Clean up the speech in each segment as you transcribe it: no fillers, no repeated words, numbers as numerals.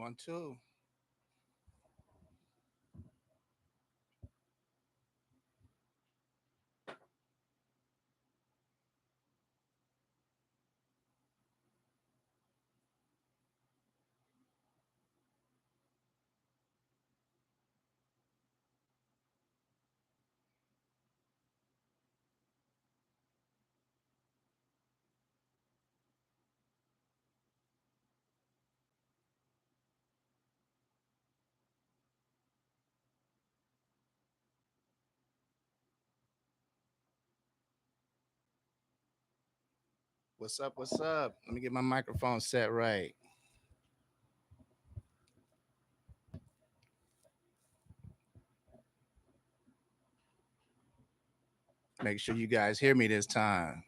One, two. What's up? What's up? Let me get my microphone set right. Make sure you guys hear me this time.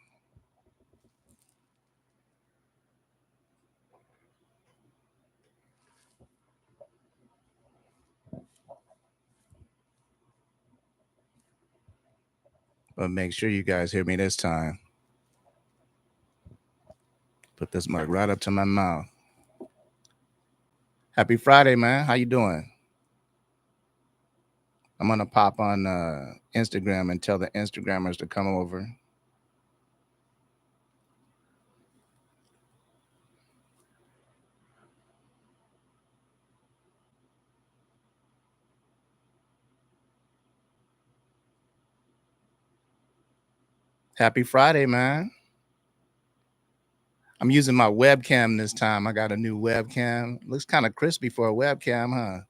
But make sure you guys hear me this time. Put this mic right up to my mouth. Happy Friday, man. How you doing? I'm gonna pop on Instagram and tell the Instagrammers to come over. Happy Friday, man. I'm using my webcam this time. I got a new webcam. Looks kind of crispy for a webcam, huh?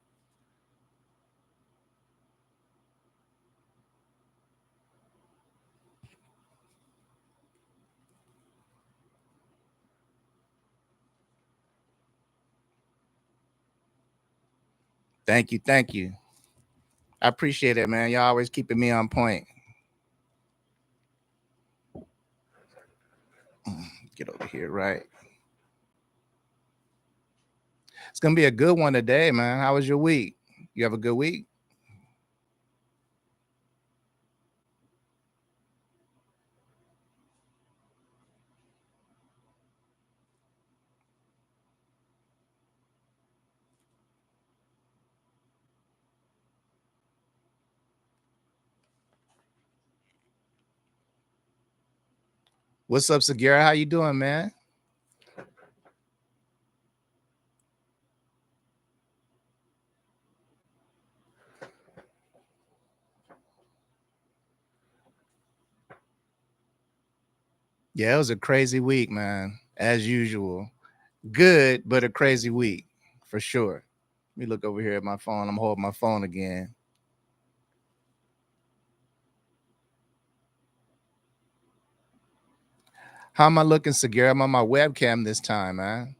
Thank you, thank you. I appreciate it, man. Y'all always keeping me on point. Get over here, right? It's gonna be a good one today, man. How was your week? You have a good week? What's up, Segura? How you doing, man? Yeah, it was a crazy week, man. As usual. Good, but a crazy week for sure. Let me look over here at my phone. I'm holding my phone again. How am I looking, Segura? I'm on my webcam this time, man.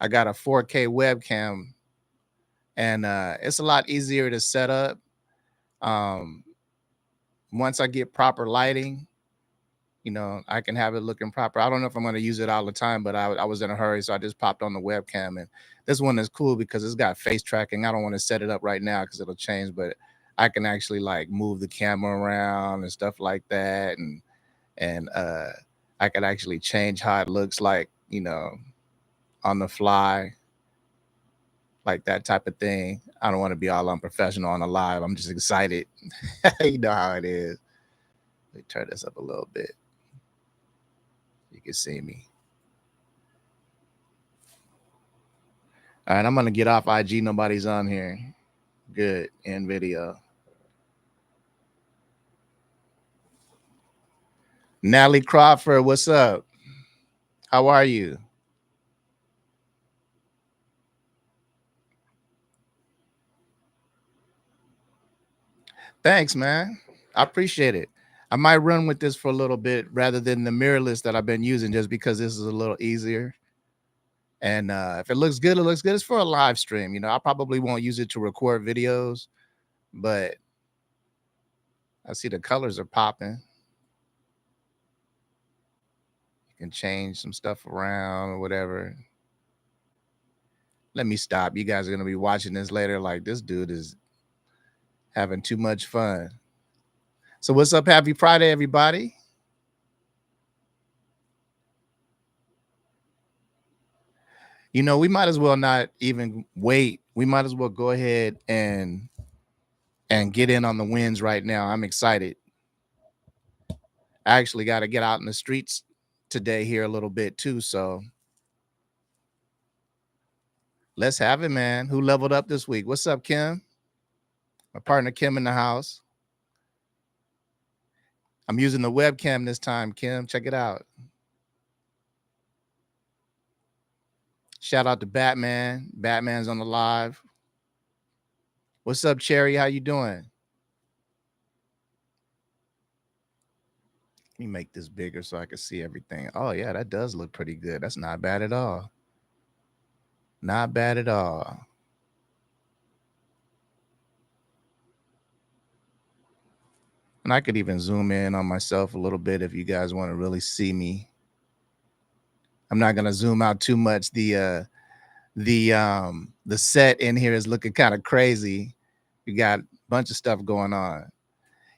I got a 4K webcam, and it's a lot easier to set up. Um, Once I get proper lighting, I can have it looking proper. I don't know if I'm going to use it all the time, but I was in a hurry, so I just popped on the webcam. And this one is cool because it's got face tracking. I don't want to set it up right now because it'll change, but I can actually like move the camera around and stuff like that, and I can actually change how it looks like, on the fly, like that type of thing. I don't want to be all unprofessional on the live. I'm just excited. You know how it is. Let me turn this up a little bit. You can see me. All right, I'm gonna get off IG. Nobody's on here. Good. In video. Natalie Crawford, what's up? How are you? Thanks, man. I appreciate it. I might run with this for a little bit rather than the mirrorless that I've been using, just because this is a little easier. And if it looks good, it looks good. It's for a live stream. I probably won't use it to record videos, but I see the colors are popping. You can change some stuff around or whatever. Let me stop. You guys are gonna be watching this later. Like, this dude is having too much fun. So what's up? Happy Friday, everybody. You know, we might as well not even wait. We might as well go ahead and get in on the wins right now. I'm excited. I actually got to get out in the streets today here a little bit too. So let's have it, man. Who leveled up this week? What's up, Kim? My partner Kim in the house. I'm using the webcam this time, Kim. Check it out. Shout out to Batman. Batman's on the live. What's up, Cherry? How you doing? Let me make this bigger so I can see everything. Oh, yeah, that does look pretty good. That's not bad at all. Not bad at all. And I could even zoom in on myself a little bit if you guys want to really see me. I'm not gonna zoom out too much. The set in here is looking kind of crazy. We got a bunch of stuff going on.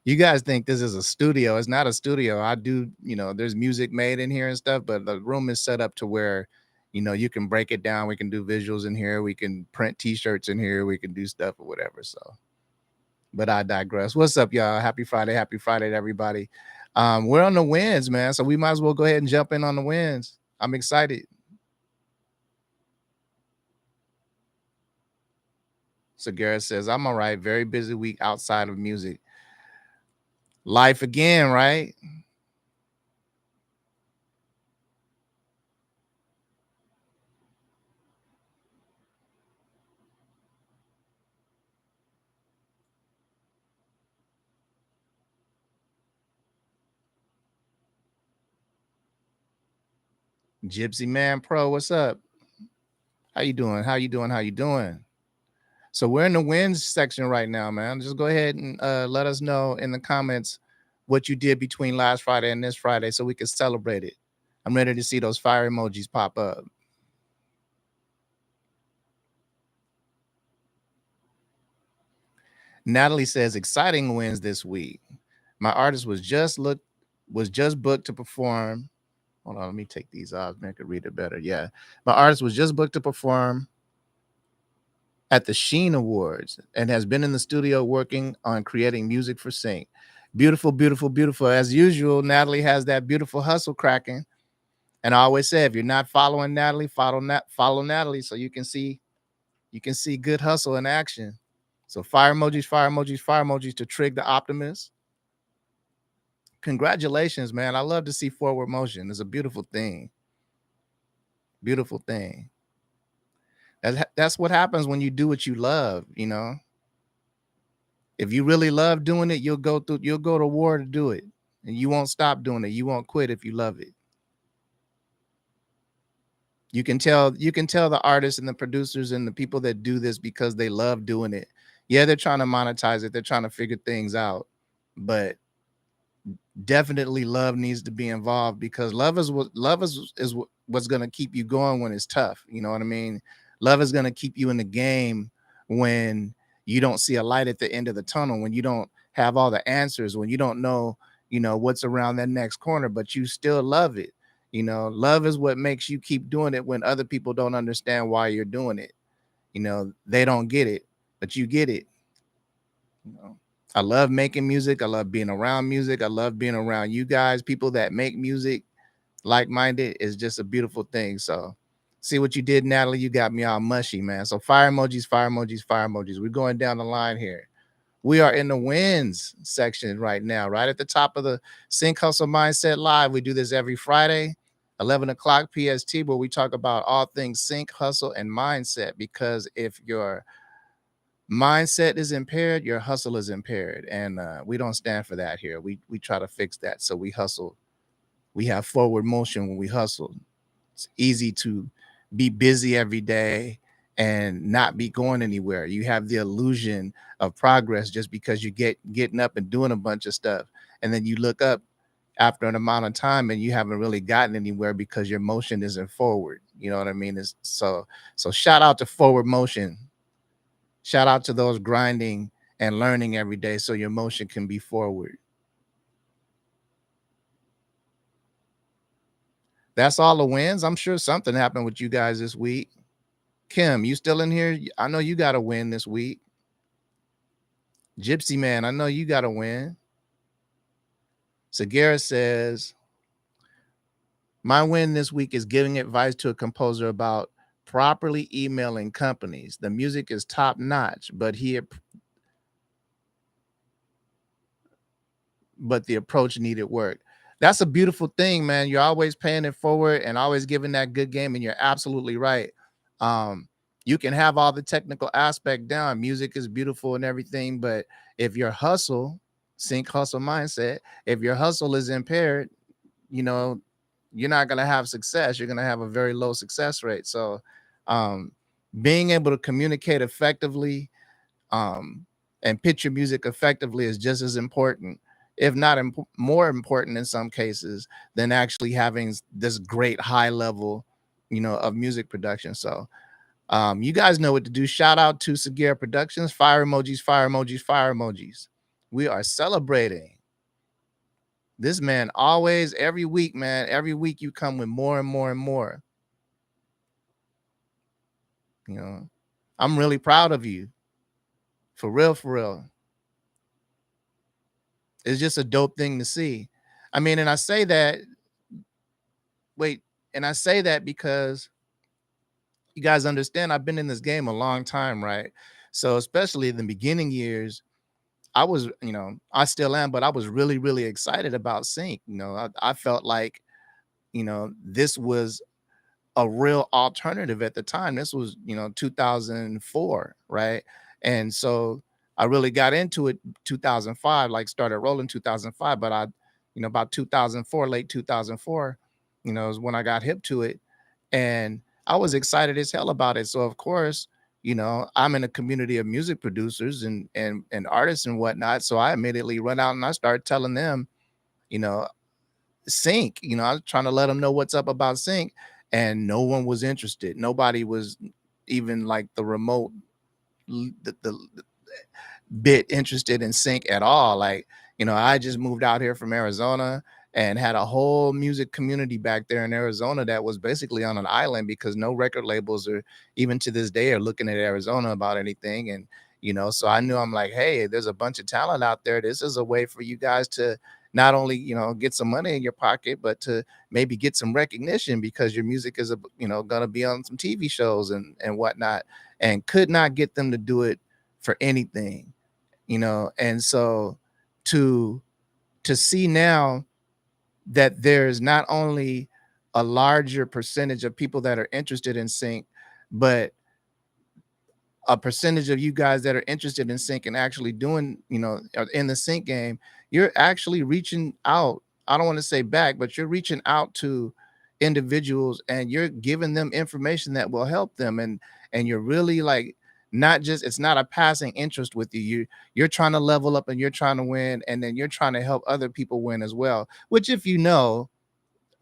You guys think this is a studio. It's not a studio. I do, you know, there's music made in here and stuff, but the room is set up to where, you know, you can break it down. We can do visuals in here. We can print t-shirts in here. We can do stuff or whatever. So, but I digress. What's up, y'all? Happy Friday. Happy Friday to everybody. We're on the wins, man. So we might as well go ahead and jump in on the wins. I'm excited. So Garrett says, I'm all right. Very busy week outside of music. Life again, right? Gypsy Man Pro, what's up? How you doing? How you doing? How you doing? So we're in the wins section right now, man. Just go ahead and let us know in the comments what you did between last Friday and this Friday so we can celebrate it. I'm ready to see those fire emojis pop up. Natalie says, exciting wins this week. My artist was just booked to perform. Hold on, let me take these off. Man, I could read it better. Yeah. My artist was just booked to perform at the Sheen Awards and has been in the studio working on creating music for Sync. Beautiful, beautiful, beautiful. As usual, Natalie has that beautiful hustle cracking. And I always say, if you're not following Natalie, follow Natalie so you can see good hustle in action. So fire emojis, fire emojis, fire emojis to Trig the Optimist. Congratulations, man. I love to see forward motion. It's a beautiful thing. Beautiful thing. That's what happens when you do what you love, you know. If you really love doing it, you'll go to war to do it. And you won't stop doing it. You won't quit if you love it. You can tell the artists and the producers and the people that do this because they love doing it. Yeah, they're trying to monetize it. They're trying to figure things out. But definitely love needs to be involved because love is what's going to keep you going when it's tough. You know what I mean? Love is going to keep you in the game when you don't see a light at the end of the tunnel, when you don't have all the answers, when you don't know, you know, what's around that next corner, but you still love it. You know, love is what makes you keep doing it when other people don't understand why you're doing it. You know, they don't get it, but you get it. You know, I love making music. I love being around music. I love being around you guys, people that make music like-minded is just a beautiful thing. So see what you did, Natalie. You got me all mushy, man. So fire emojis, fire emojis, fire emojis. We're going down the line here. We are in the wins section right now, right at the top of the Sync Hustle Mindset Live. We do this every Friday, 11 o'clock PST, where we talk about all things sync, hustle, and mindset. Because if your mindset is impaired, your hustle is impaired. And we don't stand for that here. We try to fix that. So we hustle. We have forward motion when we hustle. It's easy to be busy every day and not be going anywhere. You have the illusion of progress just because you getting up and doing a bunch of stuff. And then you look up after an amount of time and you haven't really gotten anywhere because your motion isn't forward. You know what I mean? So shout out to forward motion. Shout out to those grinding and learning every day so your motion can be forward. That's all the wins. I'm sure something happened with you guys this week. Kim, you still in here? I know you got a win this week. Gypsy Man, I know you got a win. Sagara says, my win this week is giving advice to a composer about properly emailing companies. The music is top notch, but the approach needed work. That's a beautiful thing, man. You're always paying it forward and always giving that good game, and you're absolutely right. Um, you can have all the technical aspect down. Music is beautiful and everything, but if your hustle, sync hustle mindset, if your hustle is impaired, you know, you're not going to have success. You're going to have a very low success rate. So, um, being able to communicate effectively, um, and pitch your music effectively is just as important, if not more important in some cases, than actually having this great high level, of music production. So, you guys know what to do. Shout out to Sagir Productions. Fire emojis, fire emojis, fire emojis. We are celebrating. This man always, every week, man, every week you come with more and more and more. You know, I'm really proud of you. For real, for real. It's just a dope thing to see. I mean, and I say that, wait, and I say that because you guys understand I've been in this game a long time, right? So, especially in the beginning years, I was, I still am, but I was really, really excited about sync. I felt like, this was a real alternative at the time. This was, 2004, right? And so I really got into it 2005, like started rolling 2005, but about 2004, late 2004, is when I got hip to it. And I was excited as hell about it. So of course, I'm in a community of music producers and artists and whatnot. So I immediately run out and I started telling them, you know, sync. I was trying to let them know what's up about sync, and no one was interested. Nobody was even like the remote the bit interested in sync at all. Like, I just moved out here from Arizona and had a whole music community back there in Arizona that was basically on an island because no record labels are, even to this day, are looking at Arizona about anything. And so I knew, I'm like, hey, there's a bunch of talent out there. This is a way for you guys to not only get some money in your pocket, but to maybe get some recognition because your music is gonna be on some TV shows and whatnot. And could not get them to do it for anything. And so to see now that there's not only a larger percentage of people that are interested in sync, but a percentage of you guys that are interested in sync and actually doing, in the sync game, you're actually reaching out. I don't want to say back, but you're reaching out to individuals and you're giving them information that will help them. And you're really like, not just, it's not a passing interest with you. You're trying to level up and you're trying to win, and then you're trying to help other people win as well. Which, if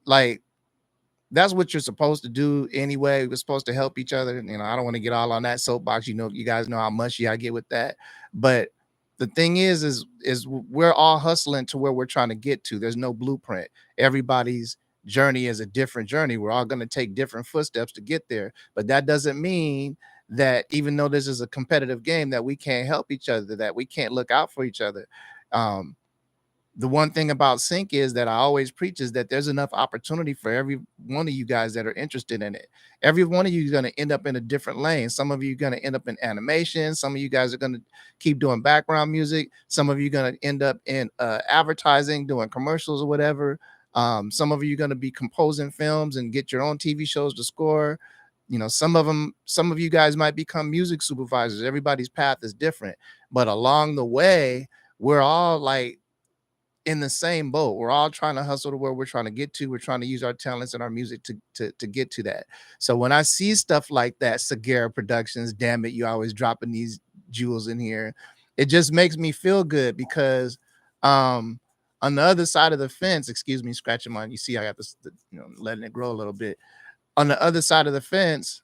like, that's what you're supposed to do anyway. We're supposed to help each other. I don't want to get all on that soapbox. You guys know how mushy I get with that. But the thing is we're all hustling to where we're trying to get to. There's no blueprint. Everybody's journey is a different journey. We're all going to take different footsteps to get there. But that doesn't mean that even though this is a competitive game, that we can't help each other, that we can't look out for each other. The one thing about sync is that I always preach is that there's enough opportunity for every one of you guys that are interested in it. Every one of you is going to end up in a different lane. Some of you are going to end up in animation. Some of you guys are going to keep doing background music. Some of you are going to end up in advertising, doing commercials or whatever. Some of you are going to be composing films and get your own TV shows to score. Some of you guys might become music supervisors. Everybody's path is different, but along the way, we're all like in the same boat. We're all trying to hustle to where we're trying to get to. We're trying to use our talents and our music to get to that. So when I see stuff like that, Sagara Productions, damn it, you always dropping these jewels in here. It just makes me feel good because on the other side of the fence, excuse me, scratching my, you see, I got this, letting it grow a little bit. On the other side of the fence,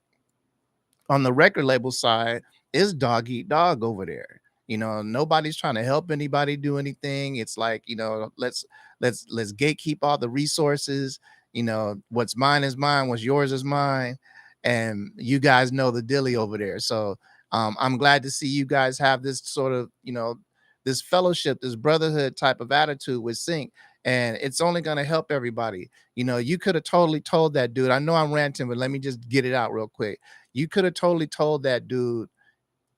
on the record label side, is dog eat dog over there. Nobody's trying to help anybody do anything. It's like, let's gatekeep all the resources. What's mine is mine, what's yours is mine. and you guys know the dilly over there. So I'm glad to see you guys have this sort of, this fellowship, this brotherhood type of attitude with Sync, and it's only going to help everybody. You could have totally told that dude. I know I'm ranting, but let me just get it out real quick. You could have totally told that dude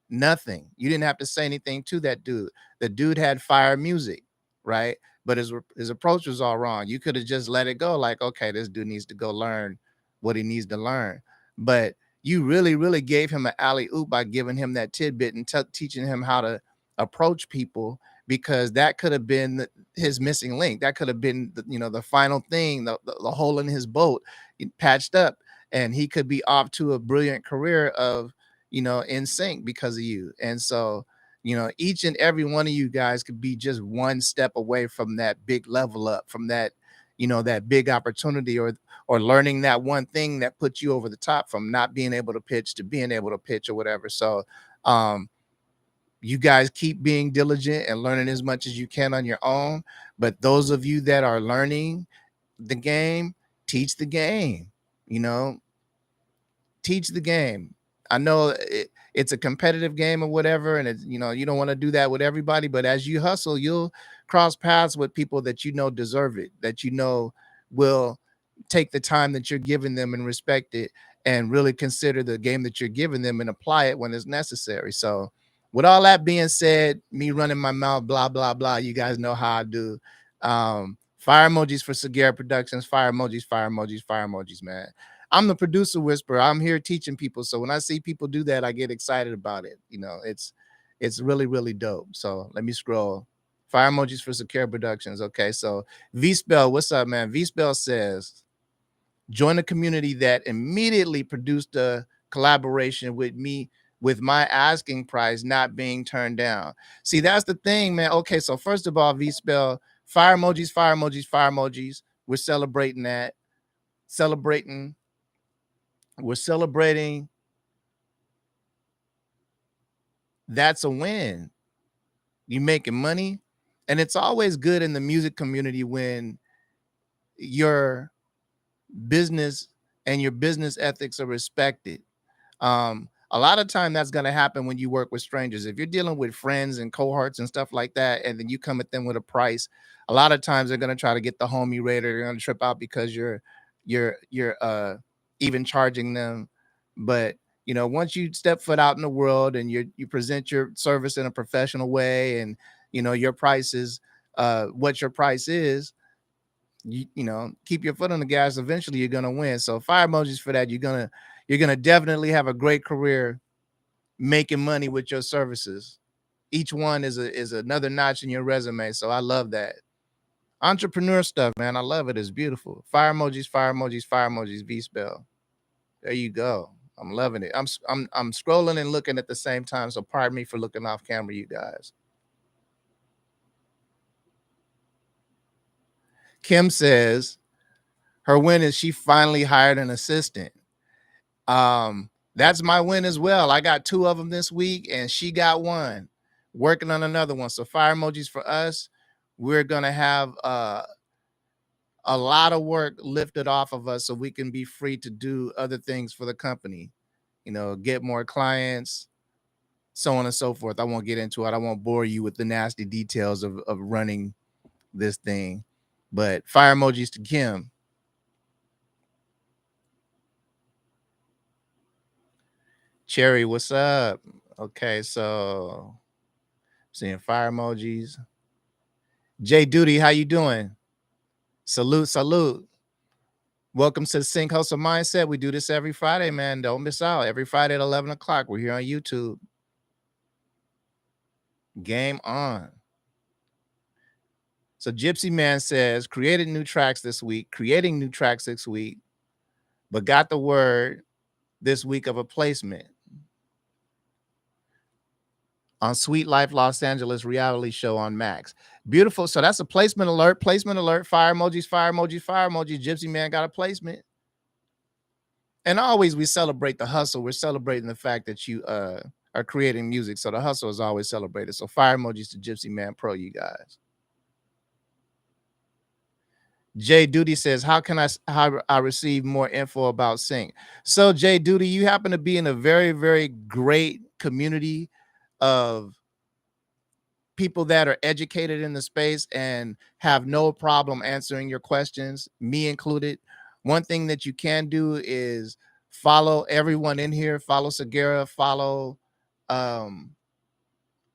nothing. You didn't have to say anything to that dude. The dude had fire music, right? But his approach was all wrong. You could have just let it go, like, okay, this dude needs to go learn what he needs to learn. But you really, really gave him an alley oop by giving him that tidbit and teaching him how to approach people, because that could have been his missing link. That could have been the final thing, the hole in his boat patched up, and he could be off to a brilliant career of in sync because of you. And so, each and every one of you guys could be just one step away from that big level up, from that, that big opportunity, or learning that one thing that puts you over the top, from not being able to pitch to being able to pitch or whatever. So, you guys keep being diligent and learning as much as you can on your own. But those of you that are learning the game, teach the game, you know, teach the game. I know it's a competitive game or whatever, and it's, you don't want to do that with everybody. But as you hustle, you'll cross paths with people that deserve it, that will take the time that you're giving them and respect it, and really consider the game that you're giving them and apply it when it's necessary. So, with all that being said, me running my mouth, blah blah blah. You guys know how I do. Fire emojis for Segura Productions. Fire emojis. Fire emojis. Fire emojis, man. I'm the producer whisperer. I'm here teaching people. So when I see people do that, I get excited about it. It's really, really dope. So let me scroll. Fire emojis for Secure Productions. Okay. So V-Spell, what's up, man? V-Spell says, join a community that immediately produced a collaboration with me, with my asking price not being turned down. See, that's the thing, man. Okay. So first of all, V-Spell, fire emojis, fire emojis, fire emojis. We're celebrating that. We're celebrating. That's a win. You're making money. And it's always good in the music community when your business and your business ethics are respected. A lot of time that's going to happen when you work with strangers. If you're dealing with friends and cohorts and stuff like that, and then you come at them with a price, a lot of times they're going to try to get the homie rate, or they're going to trip out because you're even charging them. But once you step foot out in the world and you present your service in a professional way, and your price is what your price is, keep your foot on the gas. Eventually you're gonna win. So fire emojis for that. You're gonna definitely have a great career making money with your services. Each one is another notch in your resume. So I love that. Entrepreneur stuff, man. I love it. It's beautiful. Fire emojis, fire emojis, fire emojis, V-Spell. There you go. I'm loving it. I'm scrolling and looking at the same time. So pardon me for looking off camera, you guys. Kim says her win is she finally hired an assistant. That's my win as well. I got 2 of them this week, and she got 1. Working on another one. So fire emojis for us. We're gonna have a lot of work lifted off of us so we can be free to do other things for the company. Get more clients, so on and so forth. I won't get into it. I won't bore you with the nasty details of running this thing. But fire emojis to Kim. Cherry, what's up? Okay, so seeing fire emojis. Jay Duty, how you doing? Salute, salute. Welcome to the Sync Hustle Mindset. We do this every Friday, man. Don't miss out. Every Friday at 11 o'clock. We're here on YouTube. Game on. So Gypsy Man says, creating new tracks this week, but got the word this week of a placement on Sweet Life Los Angeles reality show on Max. Beautiful. So that's a placement alert. Placement alert. Fire emojis, fire emojis, fire emojis. Gypsy Man got a placement. And always we celebrate the hustle. We're celebrating the fact that you are creating music. So the hustle is always celebrated. So fire emojis to Gypsy Man Pro, you guys. Jay Duty says, "How can how I receive more info about Sync?" So, Jay Duty, you happen to be in a very, very great community of people that are educated in the space and have no problem answering your questions, me included. One thing that you can do is follow everyone in here. Follow Segura. Um,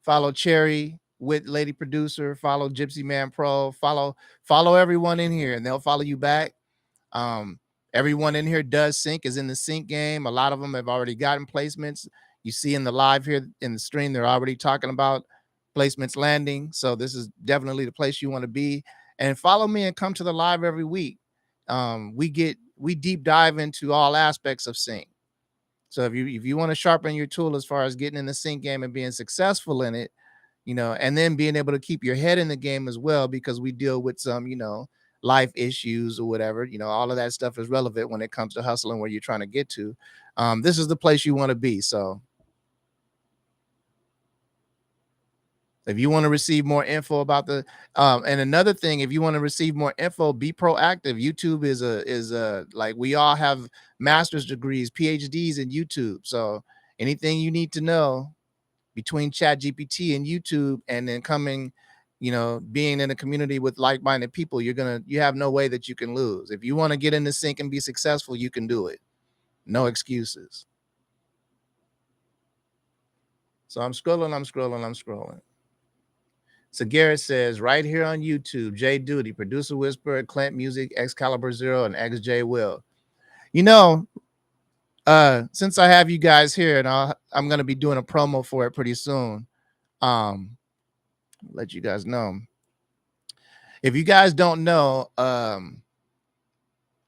follow Cherry with Lady Producer. Follow Gypsy Man Pro. Follow everyone in here, and they'll follow you back. Um, Everyone in here does sync, is in the sync game. A lot of them have already gotten placements. You see in the live here in the stream, they're already talking about placements landing. So this is definitely the place you want to be. And follow me and come to the live every week. We deep dive into all aspects of sync. So if you want to sharpen your tool as far as getting in the sync game and being successful in it, and then being able to keep your head in the game as well, because we deal with some, life issues or whatever, all of that stuff is relevant when it comes to hustling where you're trying to get to. This is the place you want to be. So if you want to receive more info about and another thing, if you want to receive more info, be proactive. YouTube is like, we all have master's degrees, PhDs in YouTube. So anything you need to know between Chat GPT and YouTube, and then being in a community with like-minded people, you have no way that you can lose. If you want to get in the sync and be successful, you can do it. No excuses. So I'm scrolling. So Garrett says, right here on YouTube, Jay Duty, Producer Whisperer, Clint Music, Excalibur Zero, and XJ Will. Since I have you guys here, and I'm going to be doing a promo for it pretty soon, let you guys know. If you guys don't know, the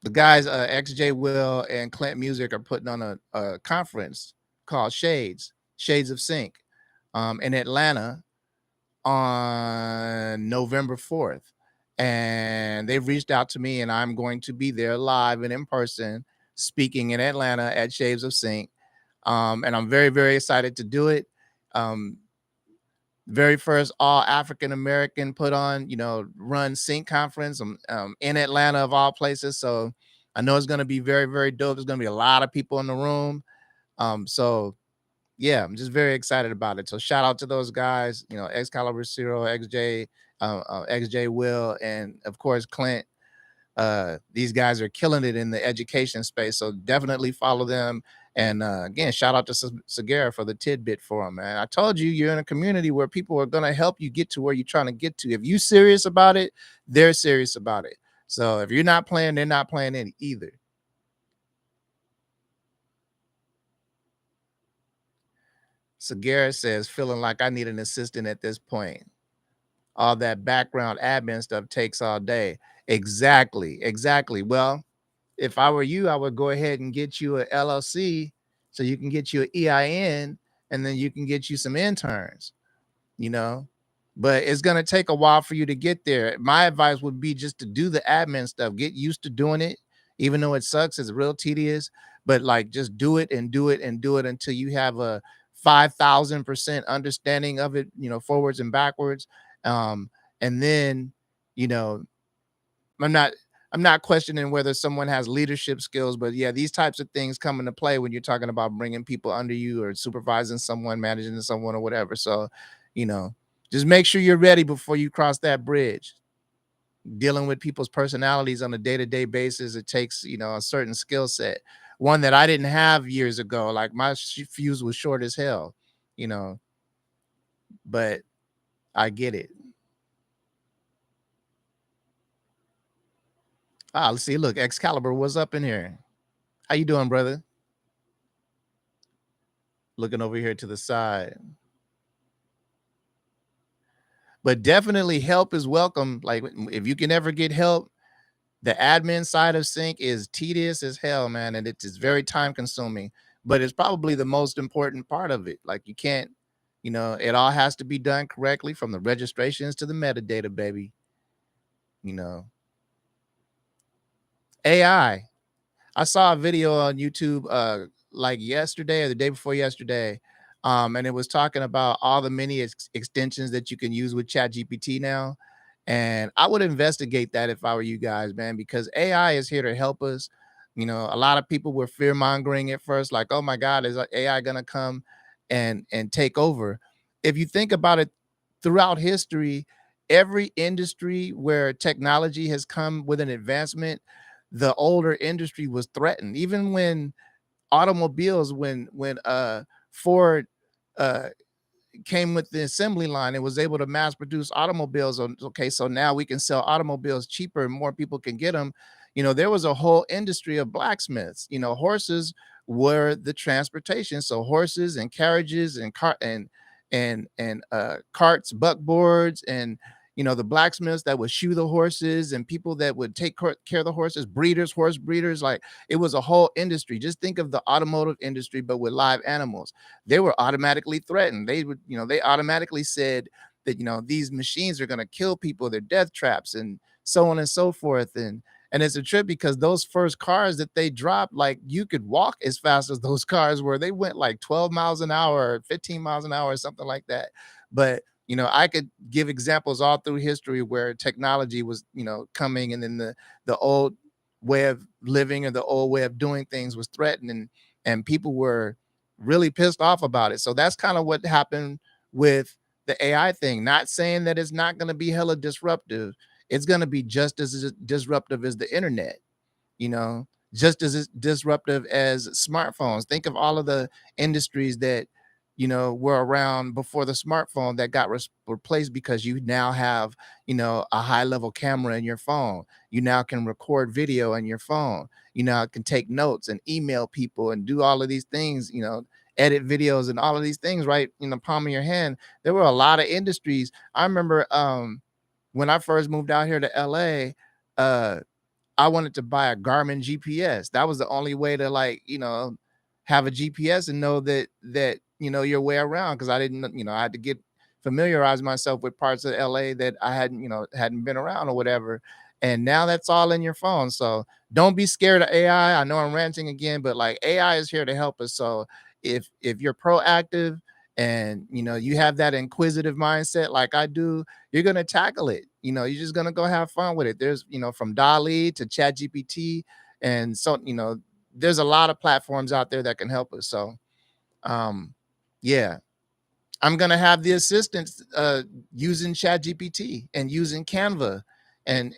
guys, XJ Will and Clint Music, are putting on a conference called Shades of Sync, in Atlanta on November 4th. And they've reached out to me, and I'm going to be there live and in person speaking in Atlanta at Shades of Sync. And I'm very, very excited to do it. Very first all African American put on, run sync conference, in Atlanta of all places. So I know it's going to be very, very dope. There's going to be a lot of people in the room. So yeah, I'm just very excited about it. So shout out to those guys, Excalibur Zero, XJ, XJ Will, and of course Clint. These guys are killing it in the education space, so definitely follow them. And again, shout out to Segura for the tidbit for him, man. I told you, you're in a community where people are going to help you get to where you're trying to get to. If you're serious about it, they're serious about it. So if you're not playing, they're not playing any either. Segura says, feeling like I need an assistant at this point. All that background admin stuff takes all day. Exactly. Well, if I were you, I would go ahead and get you a LLC so you can get you an EIN, and then you can get you some interns, you know. But it's going to take a while for you to get there. My advice would be just to do the admin stuff, get used to doing it, even though it sucks, it's real tedious, but like just do it and do it and do it until you have a 5,000% understanding of it, forwards and backwards. And then, you know, I'm not I'm not questioning whether someone has leadership skills, but yeah, these types of things come into play when you're talking about bringing people under you or supervising someone, managing someone, or whatever. So, you know, just make sure you're ready before you cross that bridge. Dealing with people's personalities on a day-to-day basis, it takes, a certain skill set, one that I didn't have years ago. Like my fuse was short as hell, you know, but I get it. Let's see. Look, Excalibur was up in here. How you doing, brother? Looking over here to the side. But definitely help is welcome. Like if you can ever get help, the admin side of sync is tedious as hell, man, and it is very time consuming, but it's probably the most important part of it. Like you can't, it all has to be done correctly from the registrations to the metadata, baby. You know, AI. I saw a video on YouTube like yesterday or the day before yesterday. And it was talking about all the many extensions that you can use with Chat GPT now. And I would investigate that if I were you guys, man, because AI is here to help us. A lot of people were fear mongering at first, like, "Oh my God, is AI gonna come and take over?" If you think about it, throughout history, every industry where technology has come with an advancement, the older industry was threatened. Even when automobiles, when Ford uh came with the assembly line and was able to mass produce automobiles. Okay, so now we can sell automobiles cheaper and more people can get them. There was a whole industry of blacksmiths. Horses were the transportation, so horses and carriages and cart and carts, buckboards, and the blacksmiths that would shoe the horses, and people that would take care of the horses, breeders, horse breeders. Like, it was a whole industry. Just think of the automotive industry but with live animals. They were automatically threatened. They automatically said that, these machines are going to kill people, they're death traps, and so on and so forth. And it's a trip because those first cars that they dropped, like, you could walk as fast as those cars were. They went like 12 miles an hour, 15 miles an hour, or something like that. But I could give examples all through history where technology was, coming, and then the old way of living or the old way of doing things was threatened, and people were really pissed off about it. So that's kind of what happened with the AI thing. Not saying that it's not going to be hella disruptive. It's going to be just as disruptive as the internet, you know, just as disruptive as smartphones. Think of all of the industries that, were around before the smartphone that got replaced because you now have, a high level camera in your phone. You now can record video on your phone. You now can take notes and email people and do all of these things, edit videos and all of these things right in the palm of your hand. There were a lot of industries. I remember when I first moved out here to LA, uh, I wanted to buy a Garmin GPS. That was the only way to, like, have a GPS and know that your way around, because I didn't, I had to get familiarize myself with parts of LA that I hadn't been around or whatever. And now that's all in your phone. So don't be scared of AI. I know I'm ranting again, but like, AI is here to help us. So if you're proactive and you have that inquisitive mindset like I do, you're gonna tackle it. You're just gonna go have fun with it. There's, from Dolly to Chat GPT, and so there's a lot of platforms out there that can help us. So yeah, I'm gonna have the assistants using Chat GPT and using Canva and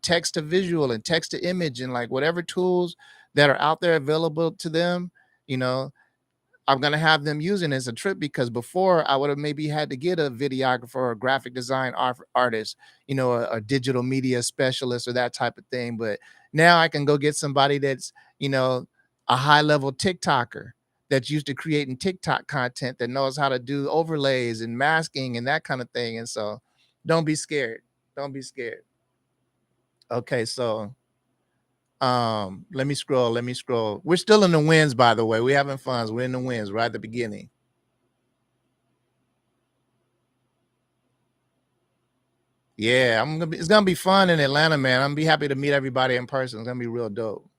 text to visual and text to image, and like whatever tools that are out there available to them. you know I'm gonna have them using it as a trip, because before I would have maybe had to get a videographer or a graphic design artist, a digital media specialist or that type of thing. But now I can go get somebody that's, a high level TikToker that's used to creating TikTok content, that knows how to do overlays and masking and that kind of thing. And so don't be scared. Don't be scared. Okay, so let me scroll. We're still in the wins, by the way. We're having fun. We're in the wins right at the beginning. Yeah, it's gonna be fun in Atlanta, man. I'm gonna be happy to meet everybody in person. It's gonna be real dope.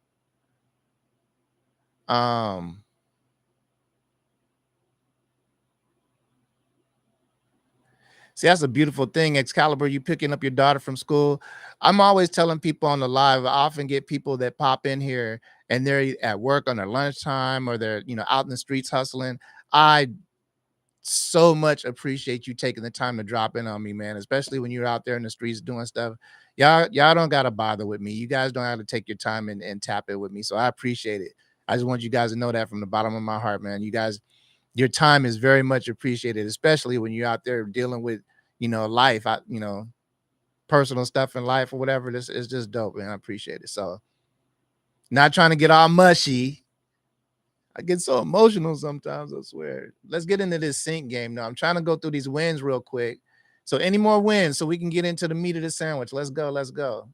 Um, See, that's a beautiful thing. Excalibur, you picking up your daughter from school. I'm always telling people on the live, I often get people that pop in here and they're at work on their lunchtime, or they're, out in the streets hustling. I so much appreciate you taking the time to drop in on me, man, especially when you're out there in the streets doing stuff. Y'all don't gotta bother with me. You guys don't have to take your time and tap it with me. So I appreciate it. I just want you guys to know that from the bottom of my heart, man. You guys, your time is very much appreciated, especially when you're out there dealing with, life, personal stuff in life or whatever. This is just dope, man. I appreciate it. So, not trying to get all mushy. I get so emotional sometimes, I swear. Let's get into this sync game now. I'm trying to go through these wins real quick. So, any more wins so we can get into the meat of the sandwich? Let's go. Let's go.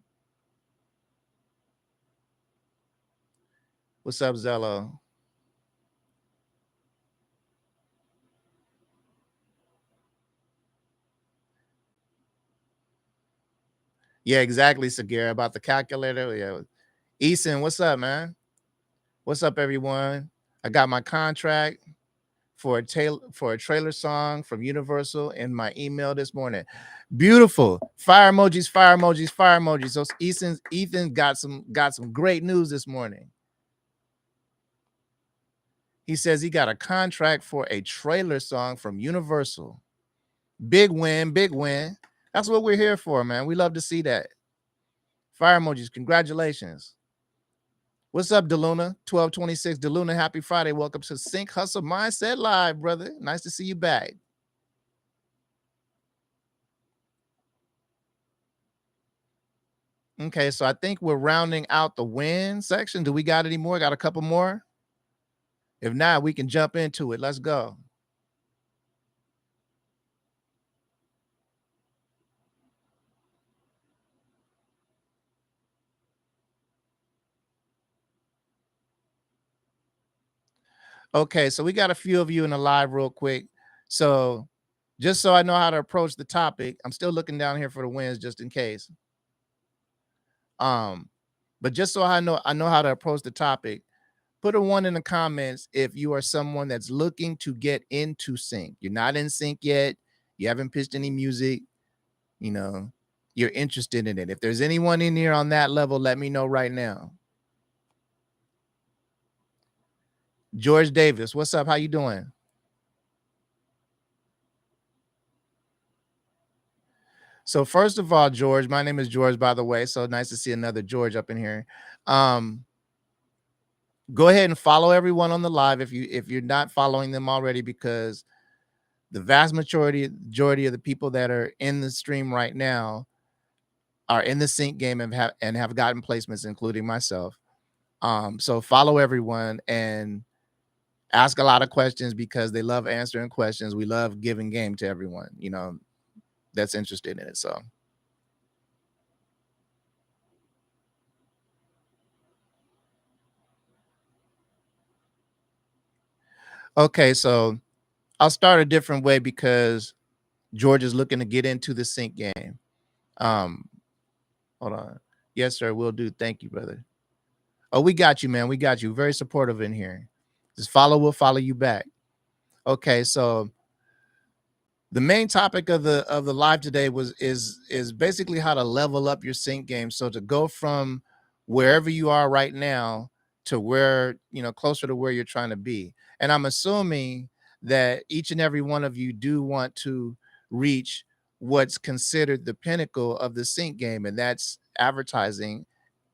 What's up, Zello? Yeah, exactly, Sagara, about the calculator. Yeah. Eason, what's up, man? What's up, everyone? I got my contract. for a trailer song from Universal in my email this morning. Beautiful. Fire emojis, fire emojis, fire emojis. So Ethan got some great news this morning. He says he got a contract for a trailer song from Universal. Big win, big win. That's what we're here for, man. We love to see that. Fire emojis, congratulations. What's up, DeLuna? 1226 DeLuna, happy Friday. Welcome to Sync Hustle Mindset Live, brother. Nice to see you back. Okay, so I think we're rounding out the win section. Do we got any more? Got a couple more? If not, we can jump into it. Let's go. Okay, so we got a few of you in the live real quick. So just so I know how to approach the topic, I'm still looking down here for the wins just in case. But just so I know how to approach the topic, put a one in the comments if you are someone that's looking to get into sync. You're not in sync yet, you haven't pitched any music, you know, you're interested in it. If there's anyone in here on that level, let me know right now. George Davis, what's up? How you doing? So first of all, George, my name is George, by the way. So nice to see another George up in here. Um, Go ahead and follow everyone on the live if you're not following them already, because the vast majority of the people that are in the stream right now are in the sync game and have gotten placements, including myself. So follow everyone and ask a lot of questions because they love answering questions. We love giving game to everyone, that's interested in it. So okay, so I'll start a different way because George is looking to get into the sync game. Um, Hold on. Yes, sir. Will do. Thank you, brother. Oh, we got you, man. We got you. Very supportive in here. Just follow. We'll follow you back. Okay, so the main topic of the live today is basically how to level up your sync game. So to go from wherever you are right now to where closer to where you're trying to be. And I'm assuming that each and every one of you do want to reach what's considered the pinnacle of the sync game, and that's advertising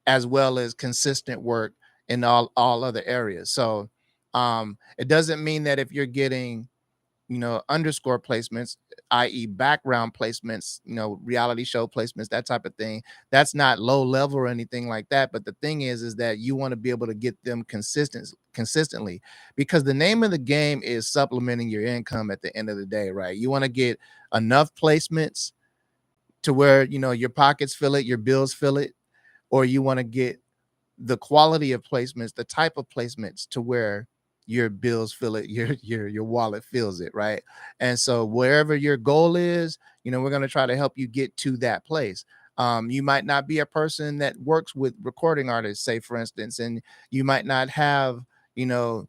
as well as consistent work in all other areas. So it doesn't mean that if you're getting underscore placements, i.e. background placements, reality show placements, that type of thing, that's not low level or anything like that. But the thing is that you want to be able to get them consistently, because the name of the game is supplementing your income at the end of the day, right? You want to get enough placements to where your pockets fill it, your bills fill it, or you want to get the quality of placements, the type of placements to where your bills fill it, your wallet fills it, right? And so wherever your goal is, we're going to try to help you get to that place. You might not be a person that works with recording artists, say for instance, and you might not have, you know,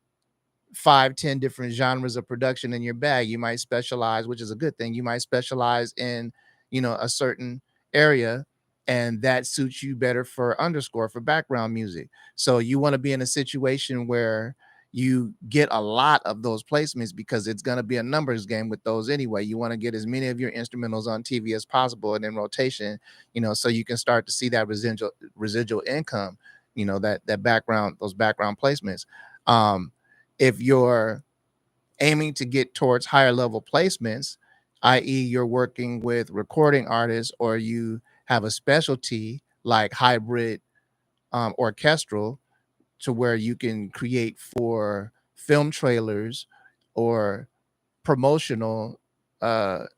5, 10 different genres of production in your bag. You might specialize, which is a good thing. You might specialize in a certain area, and that suits you better for underscore, for background music. So you want to be in a situation where you get a lot of those placements, because it's going to be a numbers game with those anyway. You want to get as many of your instrumentals on TV as possible and in rotation, so you can start to see that residual income, that background, those background placements. If you're aiming to get towards higher level placements, i.e., you're working with recording artists, or you have a specialty like hybrid orchestral, to where you can create for film trailers or promotional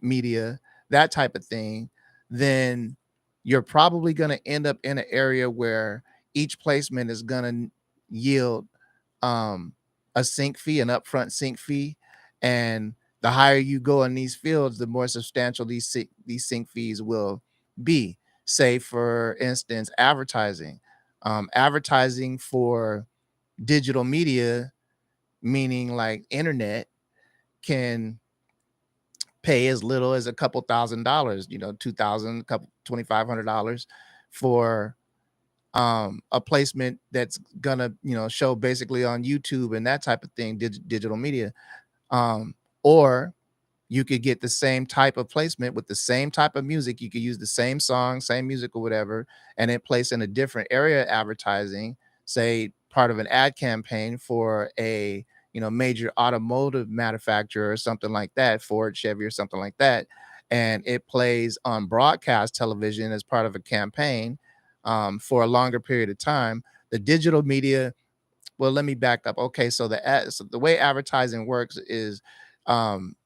media, that type of thing, then you're probably going to end up in an area where each placement is going to yield um, a sync fee, an upfront sync fee. And the higher you go in these fields, the more substantial these sync fees will be. Say, for instance, advertising. Advertising for digital media, meaning like internet, can pay as little as a couple $1,000, you know, 2,000, couple $2,500 for a placement that's gonna, you know, show basically on YouTube and that type of thing, digital media. Or you could get the same type of placement with the same type of music. You could use the same song, same music or whatever, and then place in a different area advertising, say part of an ad campaign for a, you know, major automotive manufacturer or something like that, Ford, Chevy or something like that. And it plays on broadcast television as part of a campaign for a longer period of time. The digital media, well, let me back up. Okay, so so the way advertising works is um,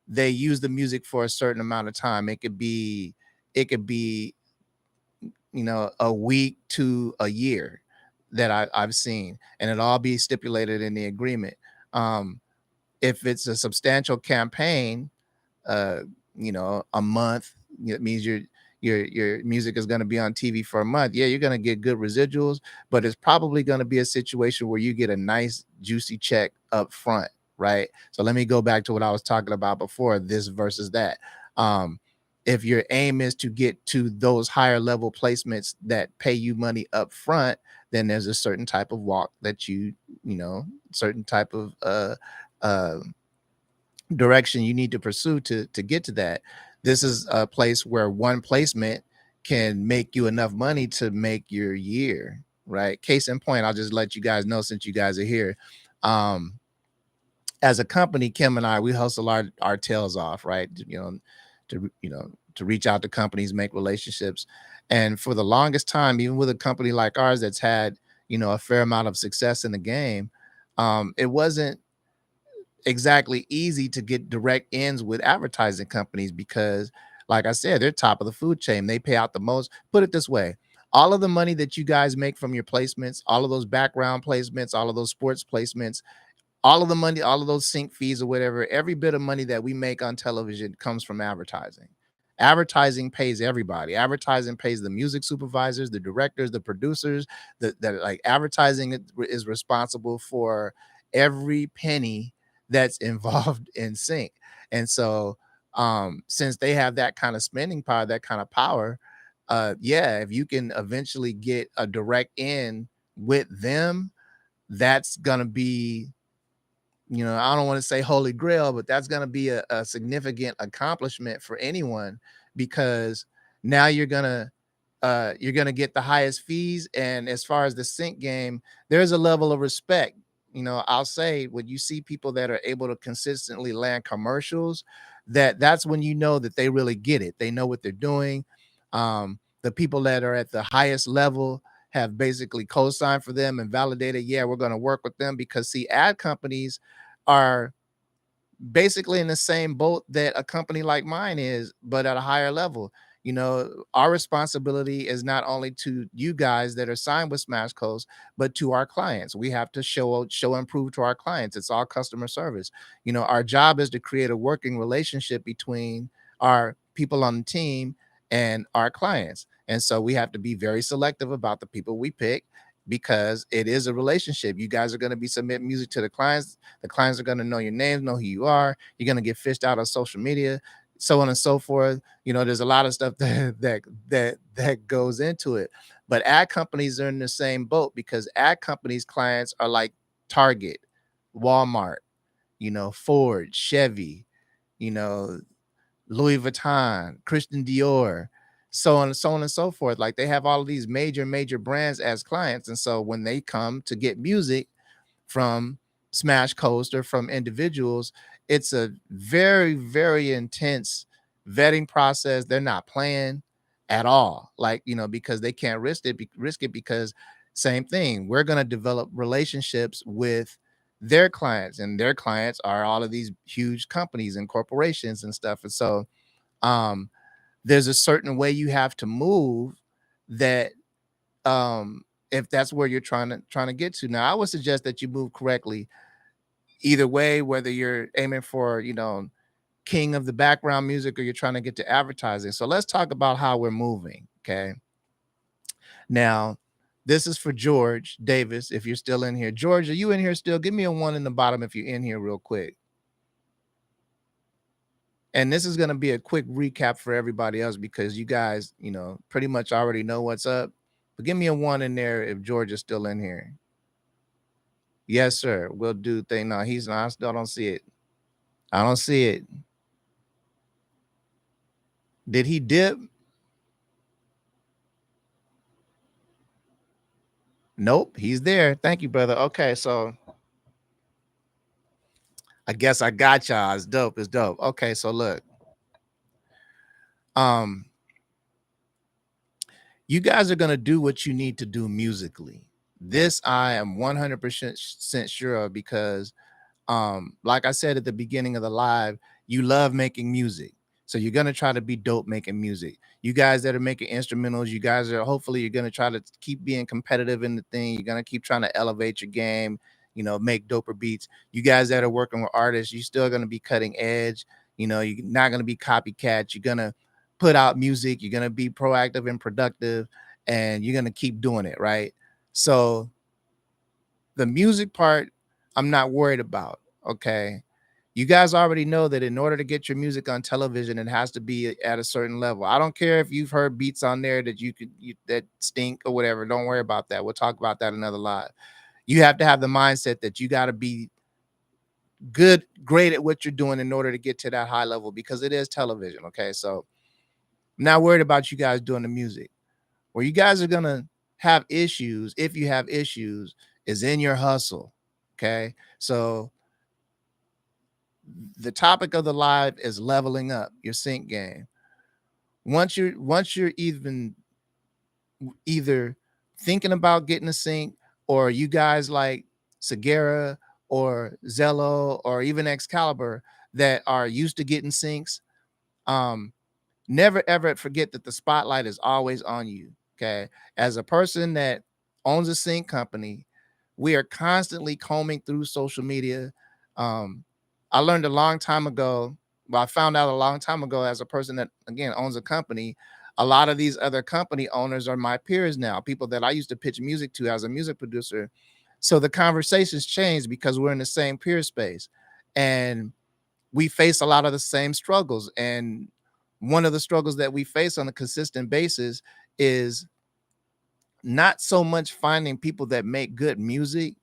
they use the music for a certain amount of time. It could be, you know, a week to a year that I've seen, and it'll all be stipulated in the agreement. Um, if it's a substantial campaign, uh, you know, a month, it means your music is going to be on TV for a month. Yeah, you're going to get good residuals, but it's probably going to be a situation where you get a nice juicy check up front, right? So let me go back to what I was talking about before, this versus that. Um, if your aim is to get to those higher level placements that pay you money up front, then there's a certain type of walk that you know, certain type of uh direction you need to pursue to get to that. This is a place where one placement can make you enough money to make your year, right? Case in point, I'll just let you guys know since you guys are here. Um, as a company, Kim and I, we hustle our tails off, right? You know, to reach out to companies, make relationships. And for the longest time, even with a company like ours that's had, you know, a fair amount of success in the game, it wasn't exactly easy to get direct ends with advertising companies because, like I said, they're top of the food chain. They pay out the most. Put it this way, all of the money that you guys make from your placements, all of those background placements, all of those sports placements, all of the money, all of those sync fees or whatever, every bit of money that we make on television comes from advertising. Advertising pays everybody. Advertising pays the music supervisors, the directors, the producers. That like advertising is responsible for every penny that's involved in sync. And so, since they have that kind of spending power, that kind of power, yeah, if you can eventually get a direct in with them, that's gonna be, you know, I don't want to say holy grail, but that's going to be a significant accomplishment for anyone because now you're gonna get the highest fees. And as far as the sync game, there's a level of respect. You know, I'll say when you see people that are able to consistently land commercials, that's when you know that they really get it. They know what they're doing. The people that are at the highest level have basically co-signed for them and validated, yeah, we're going to work with them because see, ad companies are basically in the same boat that a company like mine is, but at a higher level. You know, our responsibility is not only to you guys that are signed with Smash Coast, but to our clients. We have to show and prove to our clients. It's all customer service. You know, our job is to create a working relationship between our people on the team and our clients. And so we have to be very selective about the people we pick because it is a relationship. You guys are going to be submitting music to the clients. The clients are going to know your names, know who you are. You're going to get fished out on social media, so on and so forth. You know, there's a lot of stuff that goes into it. But ad companies are in the same boat because ad companies' clients are like Target, Walmart, you know, Ford, Chevy, you know, Louis Vuitton, Christian Dior, so on and so forth. Like they have all of these major brands as clients. And so when they come to get music from Smash Coast or from individuals, it's a very intense vetting process. They're not playing at all, like, you know, because they can't risk it because same thing. We're going to develop relationships with their clients, and their clients are all of these huge companies and corporations and stuff. And so, um, there's a certain way you have to move that if that's where you're trying to get to. Now I would suggest that you move correctly either way, whether you're aiming for, you know, king of the background music or you're trying to get to advertising. So let's talk about how we're moving. Okay, now this is for George Davis. If you're still in here, George, are you in here still? Give me a one in the bottom if you're in here real quick. And this is going to be a quick recap for everybody else because you guys, pretty much already know what's up. But give me a one in there if George is still in here. Yes, sir. We'll do thing. No, he's not. I still don't see it. I don't see it. Did he dip? Nope, he's there. Thank you, brother. Okay, so I guess I got y'all. It's dope. It's dope. Okay, so look, um, you guys are gonna do what you need to do musically. This I am 100% sure of because like I said at the beginning of the live, you love making music, so you're going to try to be dope making music. You guys that are making instrumentals, you guys are hopefully you're going to try to keep being competitive in the thing. You're going to keep trying to elevate your game, make doper beats. You guys that are working with artists, you still going to be cutting edge. You're not going to be copycat. You're going to put out music. You're going to be proactive and productive, and you're going to keep doing it, right? So the music part, I'm not worried about. Okay. You guys already know that in order to get your music on television, it has to be at a certain level. I don't care if you've heard beats on there that that stink or whatever. Don't worry about that. We'll talk about that another live. You have to have the mindset that you got to be great at what you're doing in order to get to that high level because it is television. Okay. So I'm not worried about you guys doing the music. Where you guys are going to have issues, if you have issues, is in your hustle. Okay. So the topic of the live is leveling up your sync game. Once you're even either thinking about getting a sync, or you guys like Segura or Zello or even Excalibur that are used to getting syncs, um, never ever forget that the spotlight is always on you. Okay. As a person that owns a sync company, we are constantly combing through social media. Um, I learned a long time ago, well, I found out a long time ago as a person that again owns a company. A lot of these other company owners are my peers now, people that I used to pitch music to as a music producer. So the conversations changed because we're in the same peer space. And we face a lot of the same struggles. And one of the struggles that we face on a consistent basis is not so much finding people that make good music,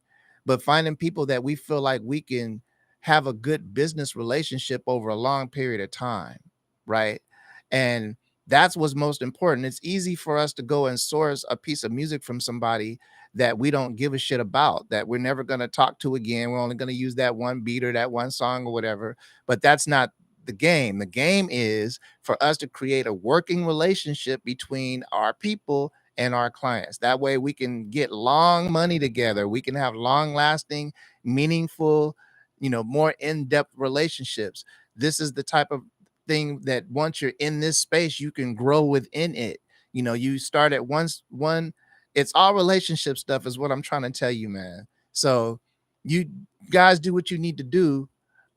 but finding people that we feel like we can have a good business relationship over a long period of time, right? And that's what's most important. It's easy for us to go and source a piece of music from somebody that we don't give a shit about, that we're never going to talk to again. We're only going to use that one beat or that one song or whatever. But that's not the game. The game is for us to create a working relationship between our people and our clients. That way we can get long money together. We can have long lasting, meaningful, more in-depth relationships. This is the type of thing that once you're in this space, you can grow within it. You start at one, it's all relationship stuff is what I'm trying to tell you, man. So you guys do what you need to do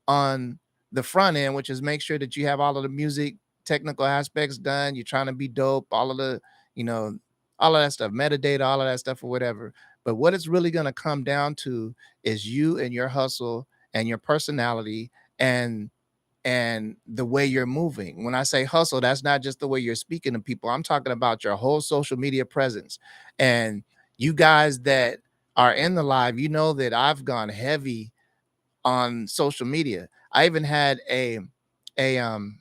on the front end, which is make sure that you have all of the music technical aspects done. You're trying to be dope, all of the, you know, all of that stuff, metadata, all of that stuff, or whatever. But what it's really going to come down to is you and your hustle and your personality and the way you're moving. When I say hustle, that's not just the way you're speaking to people. I'm talking about your whole social media presence. And you guys that are in the live, you know that I've gone heavy on social media. I even had a an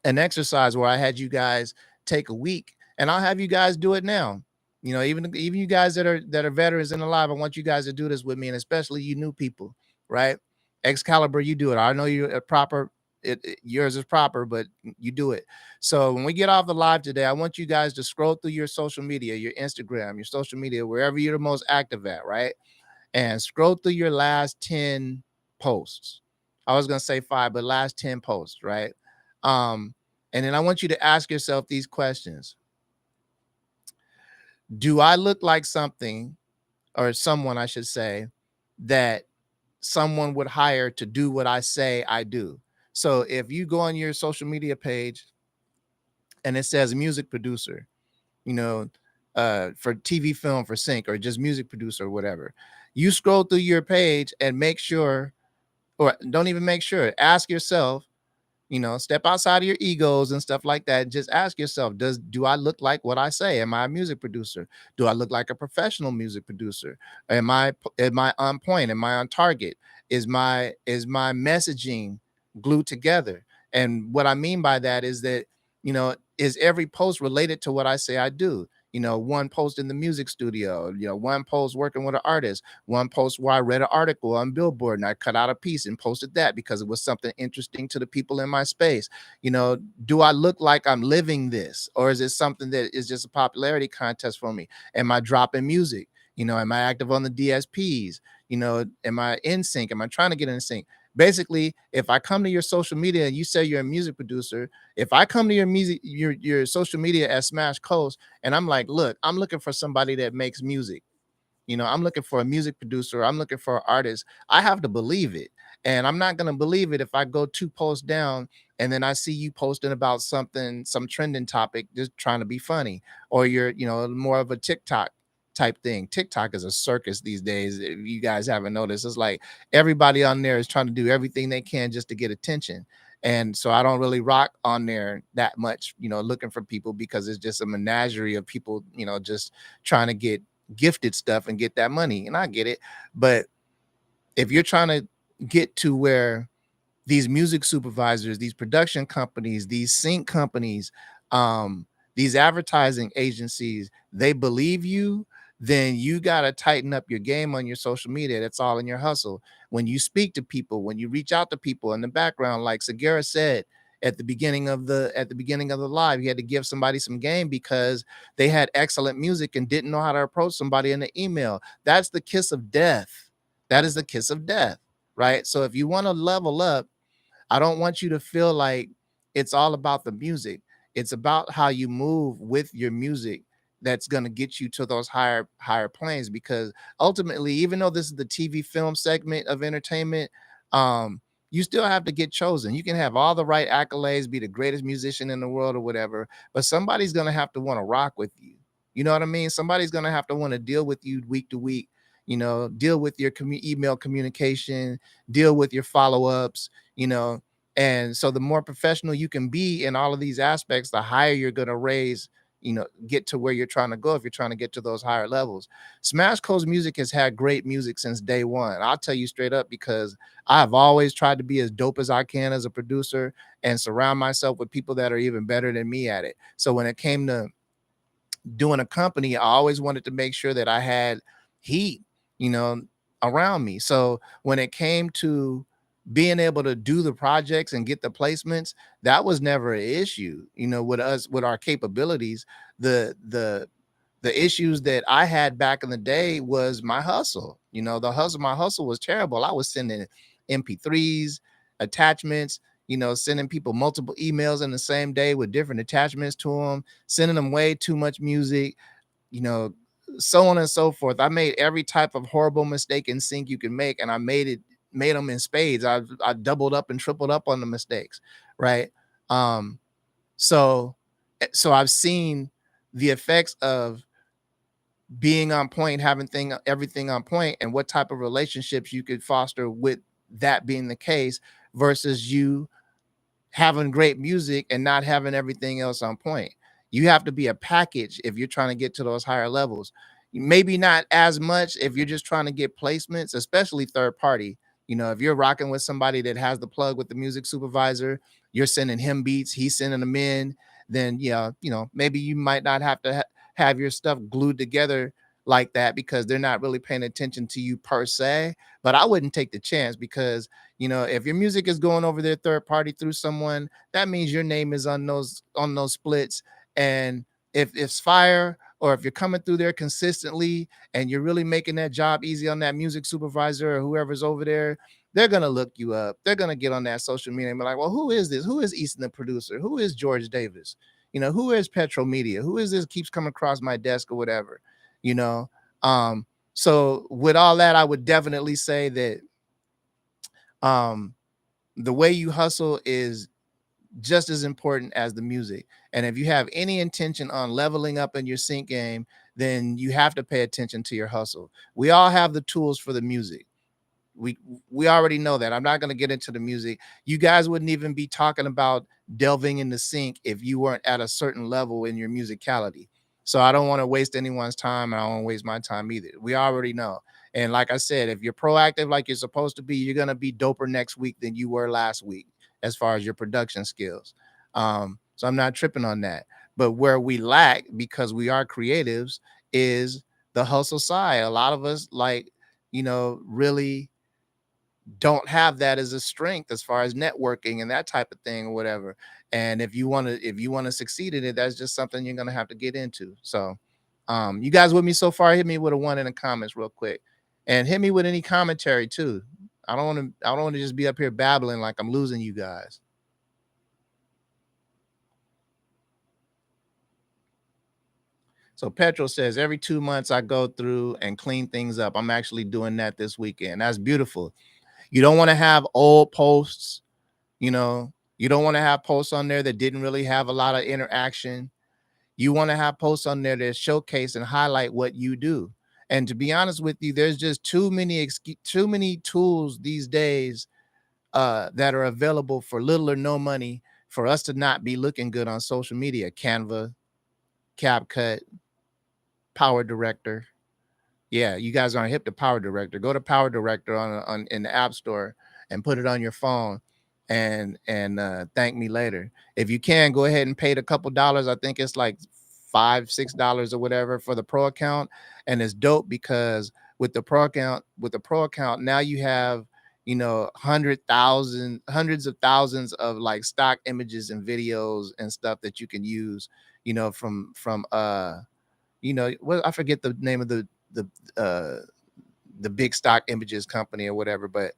exercise where I had you guys take a week, and I'll have you guys do it now. Even you guys that are veterans in the live, I want you guys to do this with me, and especially you new people, right? Excalibur, you do it. I know you're a proper. Yours is proper, but you do it. So when we get off the live today, I want you guys to scroll through your social media, your Instagram, your social media, wherever you're the most active at, right? And scroll through your last 10 posts. I was going to say 5, but last 10 posts, right? And then I want you to ask yourself these questions. Do I look like something, or someone, I should say, that someone would hire to do what I say I do? So if you go on your social media page and it says music producer, you know, for TV, film, for sync, or just music producer or whatever, you scroll through your page and make sure, or don't even make sure, ask yourself, Step outside of your egos and stuff like that. Just ask yourself, do I look like what I say? Am I a music producer? Do I look like a professional music producer? Am I on point? Am I on target? Is my messaging glued together? And what I mean by that is that, is every post related to what I say I do? One post in the music studio, one post working with an artist, one post where I read an article on Billboard and I cut out a piece and posted that because it was something interesting to the people in my space. You know, do I look like I'm living this, or is it something that is just a popularity contest for me? Am I dropping music? Am I active on the DSPs? Am I in sync? Am I trying to get in sync? Basically, if I come to your social media and you say you're a music producer, if I come to your social media as Smash Coast, and I'm like, look, I'm looking for somebody that makes music. I'm looking for a music producer. I'm looking for an artist. I have to believe it. And I'm not going to believe it if I go two posts down and then I see you posting about something, some trending topic, just trying to be funny, or you're, more of a TikTok type thing. TikTok is a circus these days. If you guys haven't noticed, it's like everybody on there is trying to do everything they can just to get attention. And so I don't really rock on there that much, looking for people, because it's just a menagerie of people, just trying to get gifted stuff and get that money. And I get it. But if you're trying to get to where these music supervisors, these production companies, these sync companies, these advertising agencies, they believe you, then you got to tighten up your game on your social media. That's all in your hustle. When you speak to people, when you reach out to people in the background, like Segura said at the beginning of the live, you had to give somebody some game because they had excellent music and didn't know how to approach somebody in the email. That's the kiss of death. That is the kiss of death, right? So if you want to level up, I don't want you to feel like it's all about the music. It's about how you move with your music that's going to get you to those higher planes, because ultimately, even though this is the TV film segment of entertainment, you still have to get chosen. You can have all the right accolades, be the greatest musician in the world or whatever, but somebody's going to have to want to rock with you. You know what I mean? Somebody's going to have to want to deal with you week to week, deal with your email communication, deal with your follow-ups, you know. And so the more professional you can be in all of these aspects, the higher you're going to raise, get to where you're trying to go if you're trying to get to those higher levels. Smash Coast Music has had great music since day one. I'll tell you straight up, because I've always tried to be as dope as I can as a producer and surround myself with people that are even better than me at it. So when it came to doing a company, I always wanted to make sure that I had heat, you know, around me. So when it came to being able to do the projects and get the placements, that was never an issue. With us, with our capabilities, the issues that I had back in the day was my hustle. My hustle was terrible. I was sending MP3s, attachments, sending people multiple emails in the same day with different attachments to them, sending them way too much music, you know, so on and so forth. I made every type of horrible mistake in sync you can make, and I made them in spades. I doubled up and tripled up on the mistakes, right? Um, so so I've seen the effects of being on point, having everything on point, and what type of relationships you could foster with that being the case, versus you having great music and not having everything else on point. You have to be a package if you're trying to get to those higher levels. Maybe not as much if you're just trying to get placements, especially third party. If you're rocking with somebody that has the plug with the music supervisor, you're sending him beats, he's sending them in, then yeah, maybe you might not have to have your stuff glued together like that, because they're not really paying attention to you per se. But I wouldn't take the chance, because if your music is going over their third party through someone, that means your name is on those splits. And if it's fire, or if you're coming through there consistently and you're really making that job easy on that music supervisor or whoever's over there, they're gonna look you up. They're gonna get on that social media and be like, well, who is this? Who is Easton the producer? Who is George Davis? Who is Petro Media? Who is this keeps coming across my desk or whatever? You know. So with all that, I would definitely say that um the way you hustle is just as important as the music. And if you have any intention on leveling up in your sync game, then you have to pay attention to your hustle. We all have the tools for the music. we already know that. I'm not going to get into the music. You guys wouldn't even be talking about delving in the sync if you weren't at a certain level in your musicality. So I don't want to waste anyone's time, and I don't want to waste my time either. We already know. And like I said, if you're proactive like you're supposed to be, you're going to be doper next week than you were last week as far as your production skills. So I'm not tripping on that. But where we lack, because we are creatives, is the hustle side. A lot of us, like, really don't have that as a strength as far as networking and that type of thing or whatever. And if you want to succeed in it, that's just something you're going to have to get into. So you guys with me so far? Hit me with a one in the comments real quick, and hit me with any commentary too. I don't want to just be up here babbling like I'm losing you guys. So Petrol says every 2 months I go through and clean things up. I'm actually doing that this weekend. That's beautiful. You don't want to have old posts. You don't want to have posts on there that didn't really have a lot of interaction. You want to have posts on there that showcase and highlight what you do. And to be honest with you, there's just too many tools these days that are available for little or no money for us to not be looking good on social media. Canva, CapCut, Power Director. Yeah, you guys aren't hip to Power Director. Go to Power Director on in the App Store and put it on your phone, and thank me later. If you can, go ahead and pay a couple dollars. I think it's like $5, $6 or whatever for the pro account, and it's dope because with the pro account now you have, hundreds of thousands of like stock images and videos and stuff that you can use, from what, I forget the name of the uh the big stock images company or whatever, but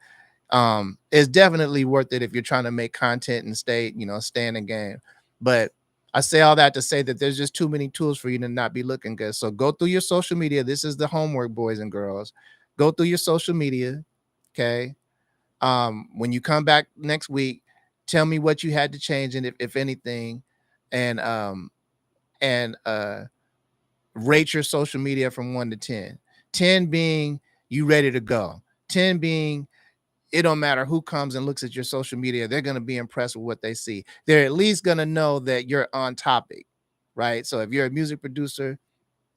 it's definitely worth it if you're trying to make content and stay in the game. But I say all that to say that there's just too many tools for you to not be looking good. So go through your social media. This is the homework, boys and girls. Go through your social media. Okay. When you come back next week, tell me what you had to change, and if anything, and rate your social media from 1 to 10. 10 being you ready to go. 10 being it don't matter who comes and looks at your social media, they're going to be impressed with what they see. They're at least going to know that you're on topic, right? So if you're a music producer,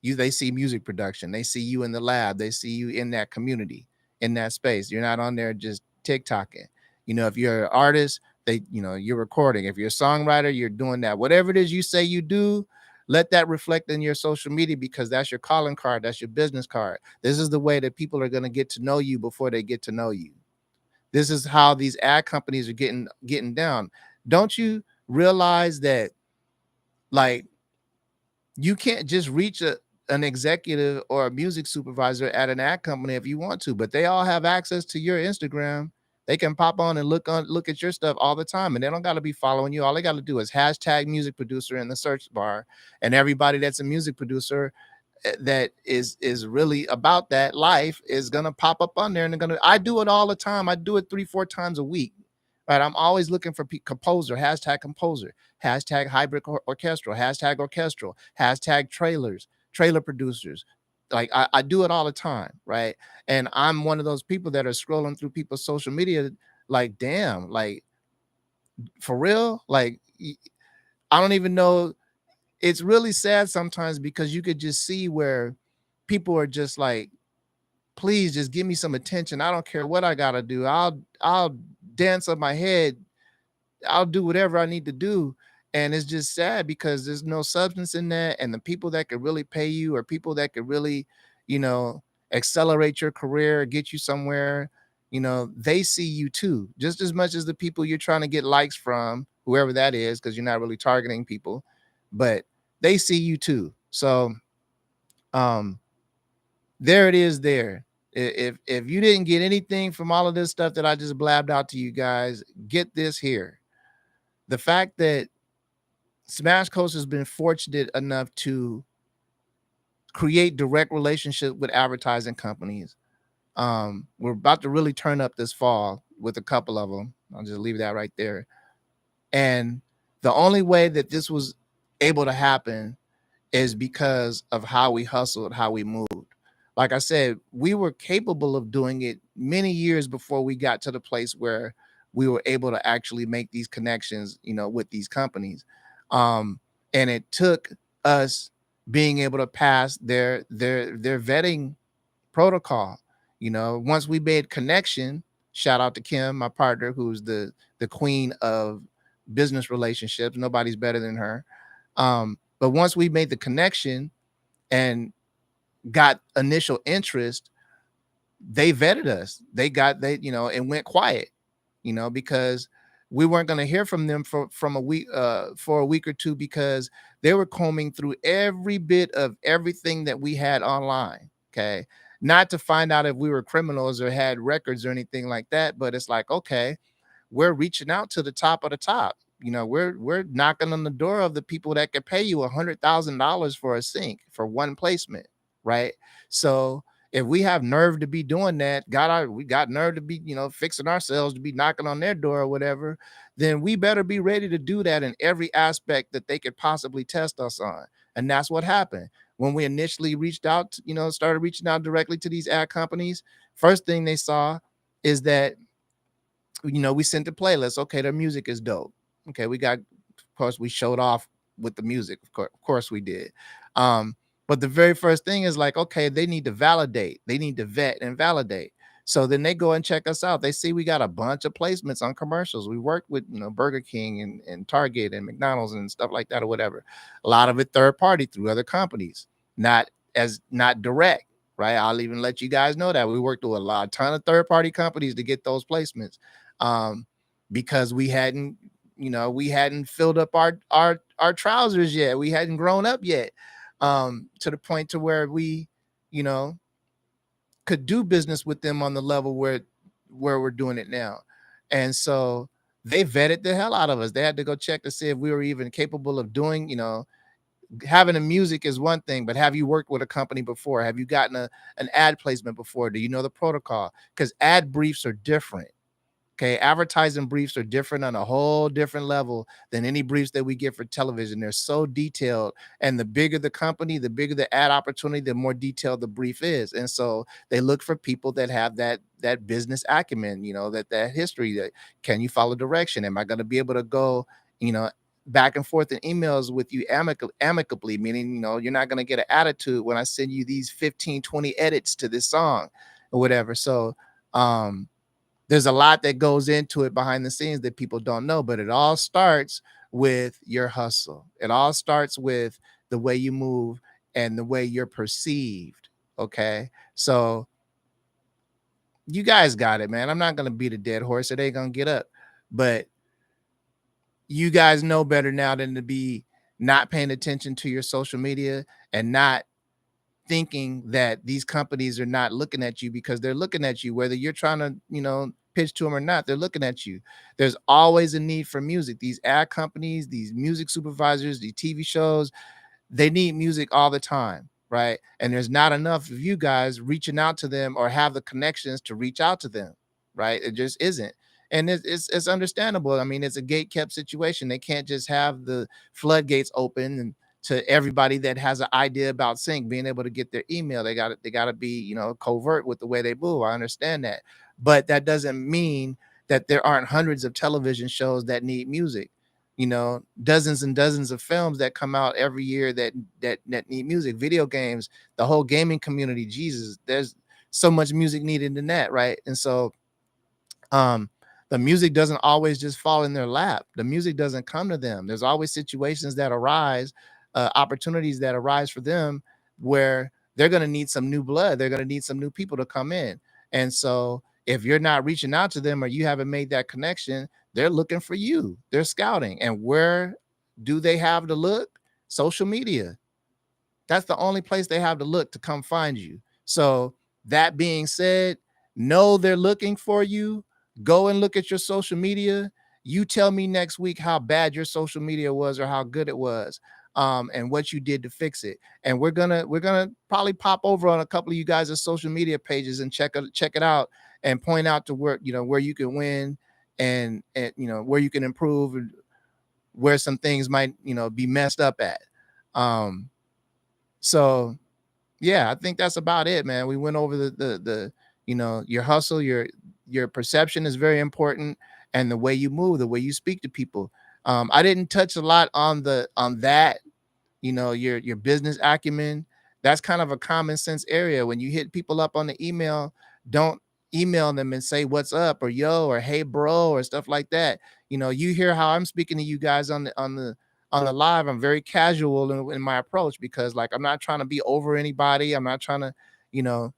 they see music production, they see you in the lab, they see you in that community, in that space. You're not on there just TikToking. If you're an artist, you're recording. If you're a songwriter, you're doing that. Whatever it is you say you do, let that reflect in your social media, because that's your calling card, that's your business card. This is the way that people are going to get to know you before they get to know you. This is how these ad companies are getting down. Don't you realize that, like, you can't just reach an executive or a music supervisor at an ad company if you want to, but they all have access to your Instagram. They can pop on and look at your stuff all the time, and they don't got to be following you. All they got to do is hashtag music producer in the search bar, and everybody that's a music producer that is really about that life is gonna pop up on there, and they're gonna. I do it all the time. I do it 3-4 times a week. Right, I'm always looking for composer, hashtag hybrid orchestral, hashtag trailer producers. Like I do it all the time, right? And I'm one of those people that are scrolling through people's social media, like, damn, like, for real, like, I don't even know. It's really sad sometimes because you could just see where people are just like, please just give me some attention. I don't care what I gotta do. I'll dance up my head. I'll do whatever I need to do. And it's just sad because there's no substance in that. And the people that could really pay you, or people that could really, you know, accelerate your career, get you somewhere, they see you too, just as much as the people you're trying to get likes from, whoever that is, because you're not really targeting people, but they see you too. So um there it is there. If you didn't get anything from all of this stuff that I just blabbed out to you guys, get this here. The fact that Smash Coast has been fortunate enough to create direct relationship with advertising companies. We're about to really turn up this fall with a couple of them. I'll just leave that right there. And the only way that this was able to happen is because of how we hustled, how we moved. like I said, we were capable of doing it many years before we got to the place where we were able to actually make these connections, with these companies. Um, and it took us being able to pass their vetting protocol. Once we made connection, shout out to Kim, my partner, who's the queen of business relationships. Nobody's better than her. But once we made the connection and got initial interest, they vetted us. And went quiet, because we weren't going to hear from them for a week or two, because they were combing through every bit of everything that we had online. Okay. Not to find out if we were criminals or had records or anything like that, but it's like, okay, we're reaching out to the top of the top. We're knocking on the door of the people that could pay you $100,000 for a sync for one placement, right? So if we have nerve to be doing that, we got nerve to be, fixing ourselves to be knocking on their door or whatever, then we better be ready to do that in every aspect that they could possibly test us on. And that's what happened when we initially reached out, started reaching out directly to these ad companies. First thing they saw is that, we sent the playlist. Okay, their music is dope. Okay, of course, we showed off with the music. Of course we did. But the very first thing is like, okay, they need to validate. They need to vet and validate. So then they go and check us out. They see we got a bunch of placements on commercials. We worked with, Burger King and Target and McDonald's and stuff like that or whatever. A lot of it third party through other companies, not direct, right? I'll even let you guys know that we worked with a ton of third party companies to get those placements, um, because we hadn't filled up our trousers yet. We hadn't grown up yet, to the point to where we, you know, could do business with them on the level where we're doing it now. And so they vetted the hell out of us. They had to go check to see if we were even capable of doing, having a music is one thing, but have you worked with a company before? Have you gotten an ad placement before? Do you know the protocol? Because ad briefs are different. Okay, advertising briefs are different on a whole different level than any briefs that we get for television. They're so detailed, and the bigger the company, the bigger the ad opportunity, the more detailed the brief is. And so they look for people that have that business acumen, that history. That can you follow direction? Am I going to be able to go, back and forth in emails with you amicably, meaning, you're not going to get an attitude when I send you these 15, 20 edits to this song or whatever. So, there's a lot that goes into it behind the scenes that people don't know, but it all starts with your hustle. It all starts with the way you move and the way you're perceived. Okay. So you guys got it, man. I'm not going to beat a dead horse. It ain't going to get up, but you guys know better now than to be not paying attention to your social media and not thinking that these companies are not looking at you, because they're looking at you, whether you're trying to, pitch to them or not. They're looking at you. There's always a need for music. These ad companies, these music supervisors, these TV shows, they need music all the time, right? And there's not enough of you guys reaching out to them or have the connections to reach out to them, right? It just isn't. And it's understandable. I mean, it's a gate kept situation. They can't just have the floodgates open and to everybody that has an idea about sync being able to get their email. They got to be, covert with the way they move. I understand that, but that doesn't mean that there aren't hundreds of television shows that need music, dozens and dozens of films that come out every year that need music, video games, the whole gaming community. Jesus, there's so much music needed in that, right? And so um the music doesn't always just fall in their lap. The music doesn't come to them. There's always situations that arise, opportunities that arise for them, where they're going to need some new blood. They're going to need some new people to come in. And so if you're not reaching out to them or you haven't made that connection, they're looking for you. They're scouting. And where do they have to look? Social media. That's the only place they have to look to come find you. So that being said, know they're looking for you. Go and look at your social media. You tell me next week how bad your social media was or how good it was, and what you did to fix it. And we're gonna probably pop over on a couple of you guys' social media pages and check it out and point out to where you can win, and where you can improve, and where some things might be messed up at. So Yeah, I think that's about it, man. We went over the your hustle, your perception is very important, and the way you move, the way you speak to people. I didn't touch a lot on the on that, your business acumen. That's kind of a common sense area. When you hit people up on the email, don't email them and say what's up or yo or hey bro or stuff like that. You hear how I'm speaking to you guys on the live. I'm very casual in my approach, because like I'm not trying to be over anybody. I'm not trying to, you know,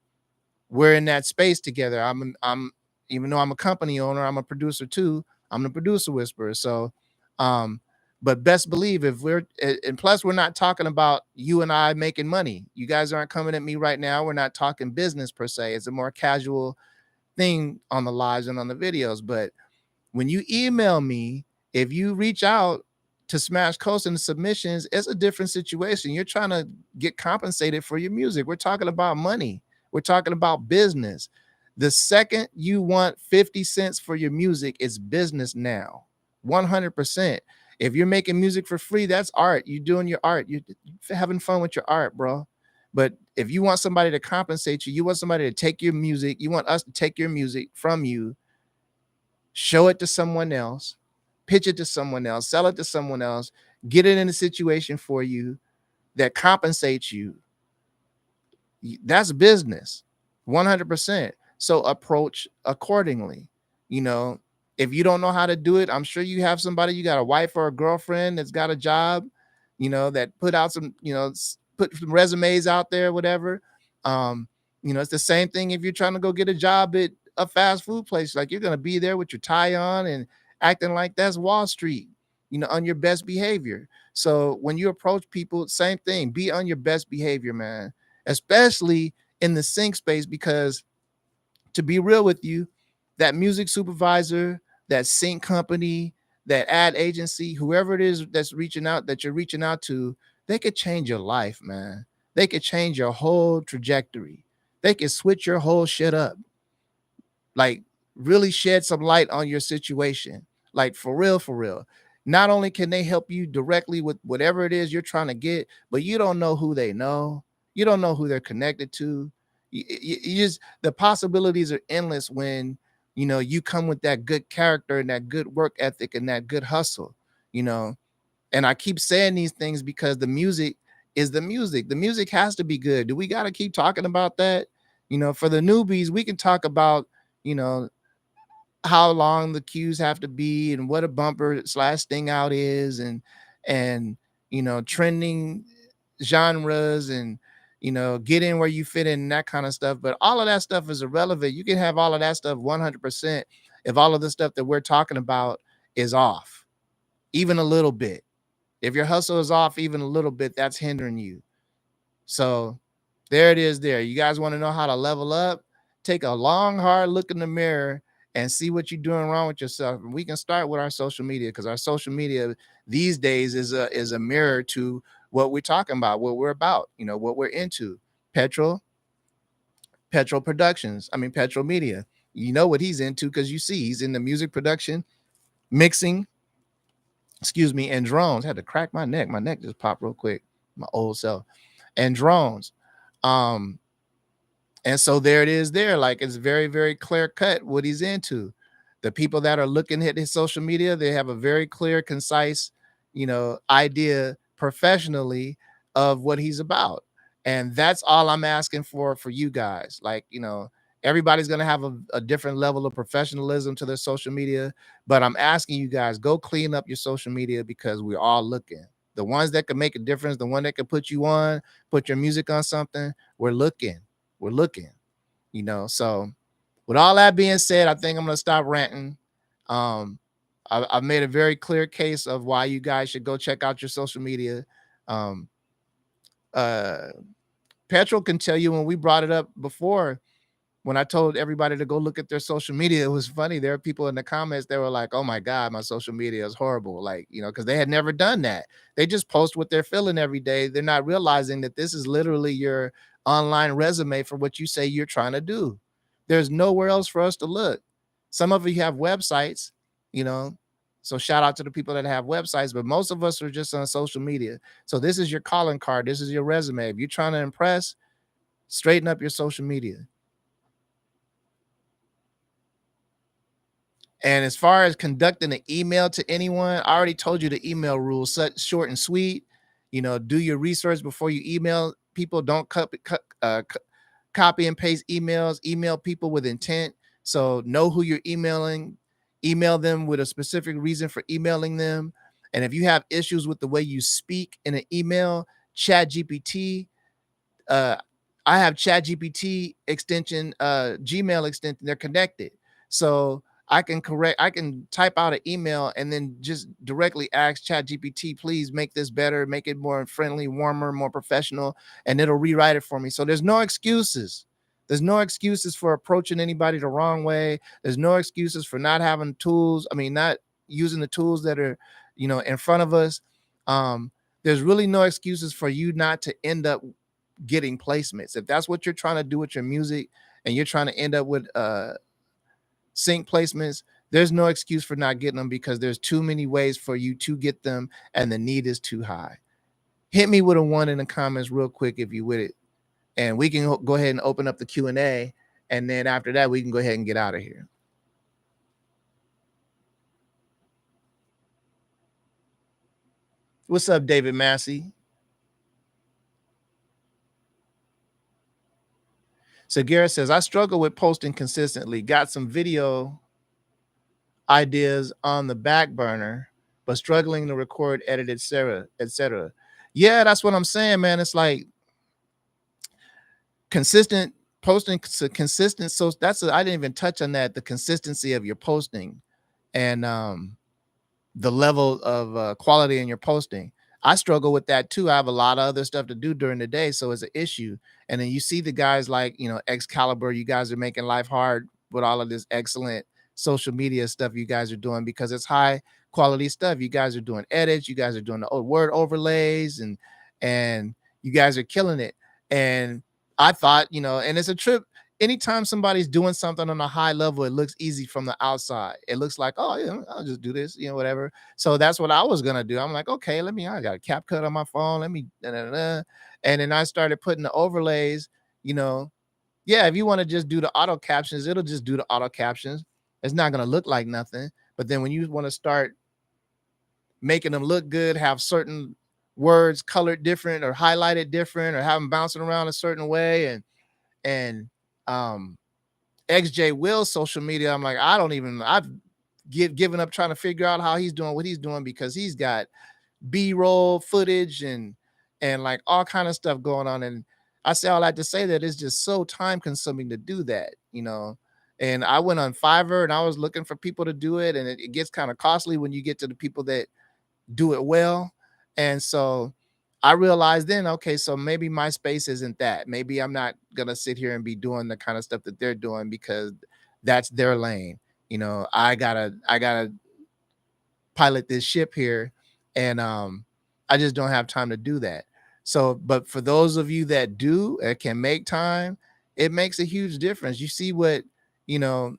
we're in that space together. I'm even though I'm a company owner, I'm a producer too. I'm the producer whisperer. So um but best believe, if and plus we're not talking about you and I making money. You guys aren't coming at me right now. We're not talking business per se. It's a more casual thing on the lives and on the videos. But when you email me, if you reach out to Smash Coast and the submissions, it's a different situation. You're trying to get compensated for your music. We're talking about money. We're talking about business. The second you want 50 cents for your music, it's business now. 100%. If you're making music for free, that's art. You're doing your art. You're having fun with your art, bro. But if you want somebody to compensate you, you want somebody to take your music, you want us to take your music from you, show it to someone else, pitch it to someone else, sell it to someone else, get it in a situation for you that compensates you. That's business, 100%. So approach accordingly. You know, if you don't know how to do it, I'm sure you have somebody, you got a wife or a girlfriend that's got a job, that put out some, put some resumes out there, whatever. Um, it's the same thing if you're trying to go get a job at a fast food place. Like, you're going to be there with your tie on and acting like that's Wall Street, on your best behavior. So when you approach people, same thing, be on your best behavior, man, especially in the sync space, because to be real with you, that music supervisor, that sync company, that ad agency, whoever it is that's reaching out, that you're reaching out to, they could change your life, man. They could change your whole trajectory. They could switch your whole shit up. Like, really shed some light on your situation. Like, for real, for real. Not only can they help you directly with whatever it is you're trying to get, but you don't know who they know. You don't know who they're connected to. You just, the possibilities are endless when you come with that good character and that good work ethic and that good hustle. You know, and I keep saying these things because the music is the music. The music has to be good. Do we got to keep talking about that? For the newbies, we can talk about, you know, how long the cues have to be and what a bumper slash sting out is, and trending genres, and get in where you fit in and that kind of stuff. But all of that stuff is irrelevant. You can have all of that stuff 100% if all of the stuff that we're talking about is off, even a little bit. If your hustle is off even a little bit, that's hindering you. So there it is there. You guys want to know how to level up? Take a long, hard look in the mirror and see what you're doing wrong with yourself. And we can start with our social media, because our social media these days is a mirror to what we're talking about, what we're about, what we're into. Petrol, Petrol Productions. I mean, Petrol Media. You know what he's into because you see he's in the music production, mixing, and drones. I had to crack my neck. My neck just popped real quick. My old self. And drones. Um, And so there it is there. Like, it's very, very clear cut what he's into. The people that are looking at his social media, they have a very clear, concise, idea professionally of what he's about. And that's all I'm asking for you guys. Like, everybody's going to have a different level of professionalism to their social media. But I'm asking you guys, go clean up your social media, because we're all looking. The ones that can make a difference, the one that can put you on, put your music on something, we're looking. We're looking, So with all that being said, I think I'm gonna stop ranting. I've made a very clear case of why you guys should go check out your social media. Um, uh, Petrol can tell you, when we brought it up before, when I told everybody to go look at their social media, it was funny. There are people in the comments that were like, "Oh my God, my social media is horrible." Like, because they had never done that. They just post what they're feeling every day. They're not realizing that this is literally your online resume for what you say you're trying to do. There's nowhere else for us to look. Some of you have websites, you know. So shout out to the people that have websites, but most of us are just on social media. So this is your calling card. This is your resume. If you're trying to impress, Straighten up your social media. And as far as conducting an email to anyone, I already told you the email rules, such short and sweet. Do your research before you email people. Don't copy and paste emails. Email people with intent. So know who you're emailing. Email them with a specific reason for emailing them. And if you have issues with the way you speak in an email, Chat GPT, uh, I have ChatGPT extension, Gmail extension. They're connected, so I can type out an email and then just directly ask ChatGPT, please make this better, make it more friendly, warmer, more professional, and it'll rewrite it for me. So there's no excuses. There's no excuses for approaching anybody the wrong way. There's no excuses for not having tools. I mean, not using the tools that are, in front of us. Um, there's really no excuses for you not to end up getting placements. If that's what you're trying to do with your music and you're trying to end up with sync placements, there's no excuse for not getting them because there's too many ways for you to get them and the need is too high. Hit me with a one in the comments real quick if you with it, and we can go ahead and open up the Q&A, and then after that we can go ahead and get out of here. What's up, David Massey? So Garrett says, I struggle with posting consistently. Got some video ideas on the back burner, but struggling to record, edit, etc., etc. Yeah, that's what I'm saying, man. It's like consistent posting, consistent. So I didn't even touch on that. The consistency of your posting, and the level of quality in your posting. I struggle with that too. I have a lot of other stuff to do during the day, so it's an issue. And then you see the guys like Excalibur. You guys are making life hard with all of this excellent social media stuff you guys are doing because it's high quality stuff. You guys are doing edits. You guys are doing the word overlays, and you guys are killing it. And I thought, and it's a trip anytime somebody's doing something on a high level, it looks easy from the outside. It looks like, oh, yeah, I'll just do this, whatever. So that's what I was gonna do. I'm like, okay, I got a CapCut on my phone. Let me, da, da, da. And then I started putting the overlays. You know, yeah, if you want to just do the auto captions, it'll just do the auto captions. It's not gonna look like nothing. But then when you want to start making them look good, have certain words colored different or highlighted different, or have them bouncing around a certain way, and XJ Will's social media, I'm like, I've given up trying to figure out how he's doing what he's doing because he's got B-roll footage and like all kind of stuff going on. And I say all that to say that it's just so time consuming to do that. And I went on Fiverr and I was looking for people to do it, and it gets kind of costly when you get to the people that do it well. And so I realized then, okay, so maybe my space isn't that. Maybe I'm not gonna sit here and be doing the kind of stuff that they're doing because that's their lane. I gotta pilot this ship here, and I just don't have time to do that. So, but for those of you that do and can make time, it makes a huge difference. You see you know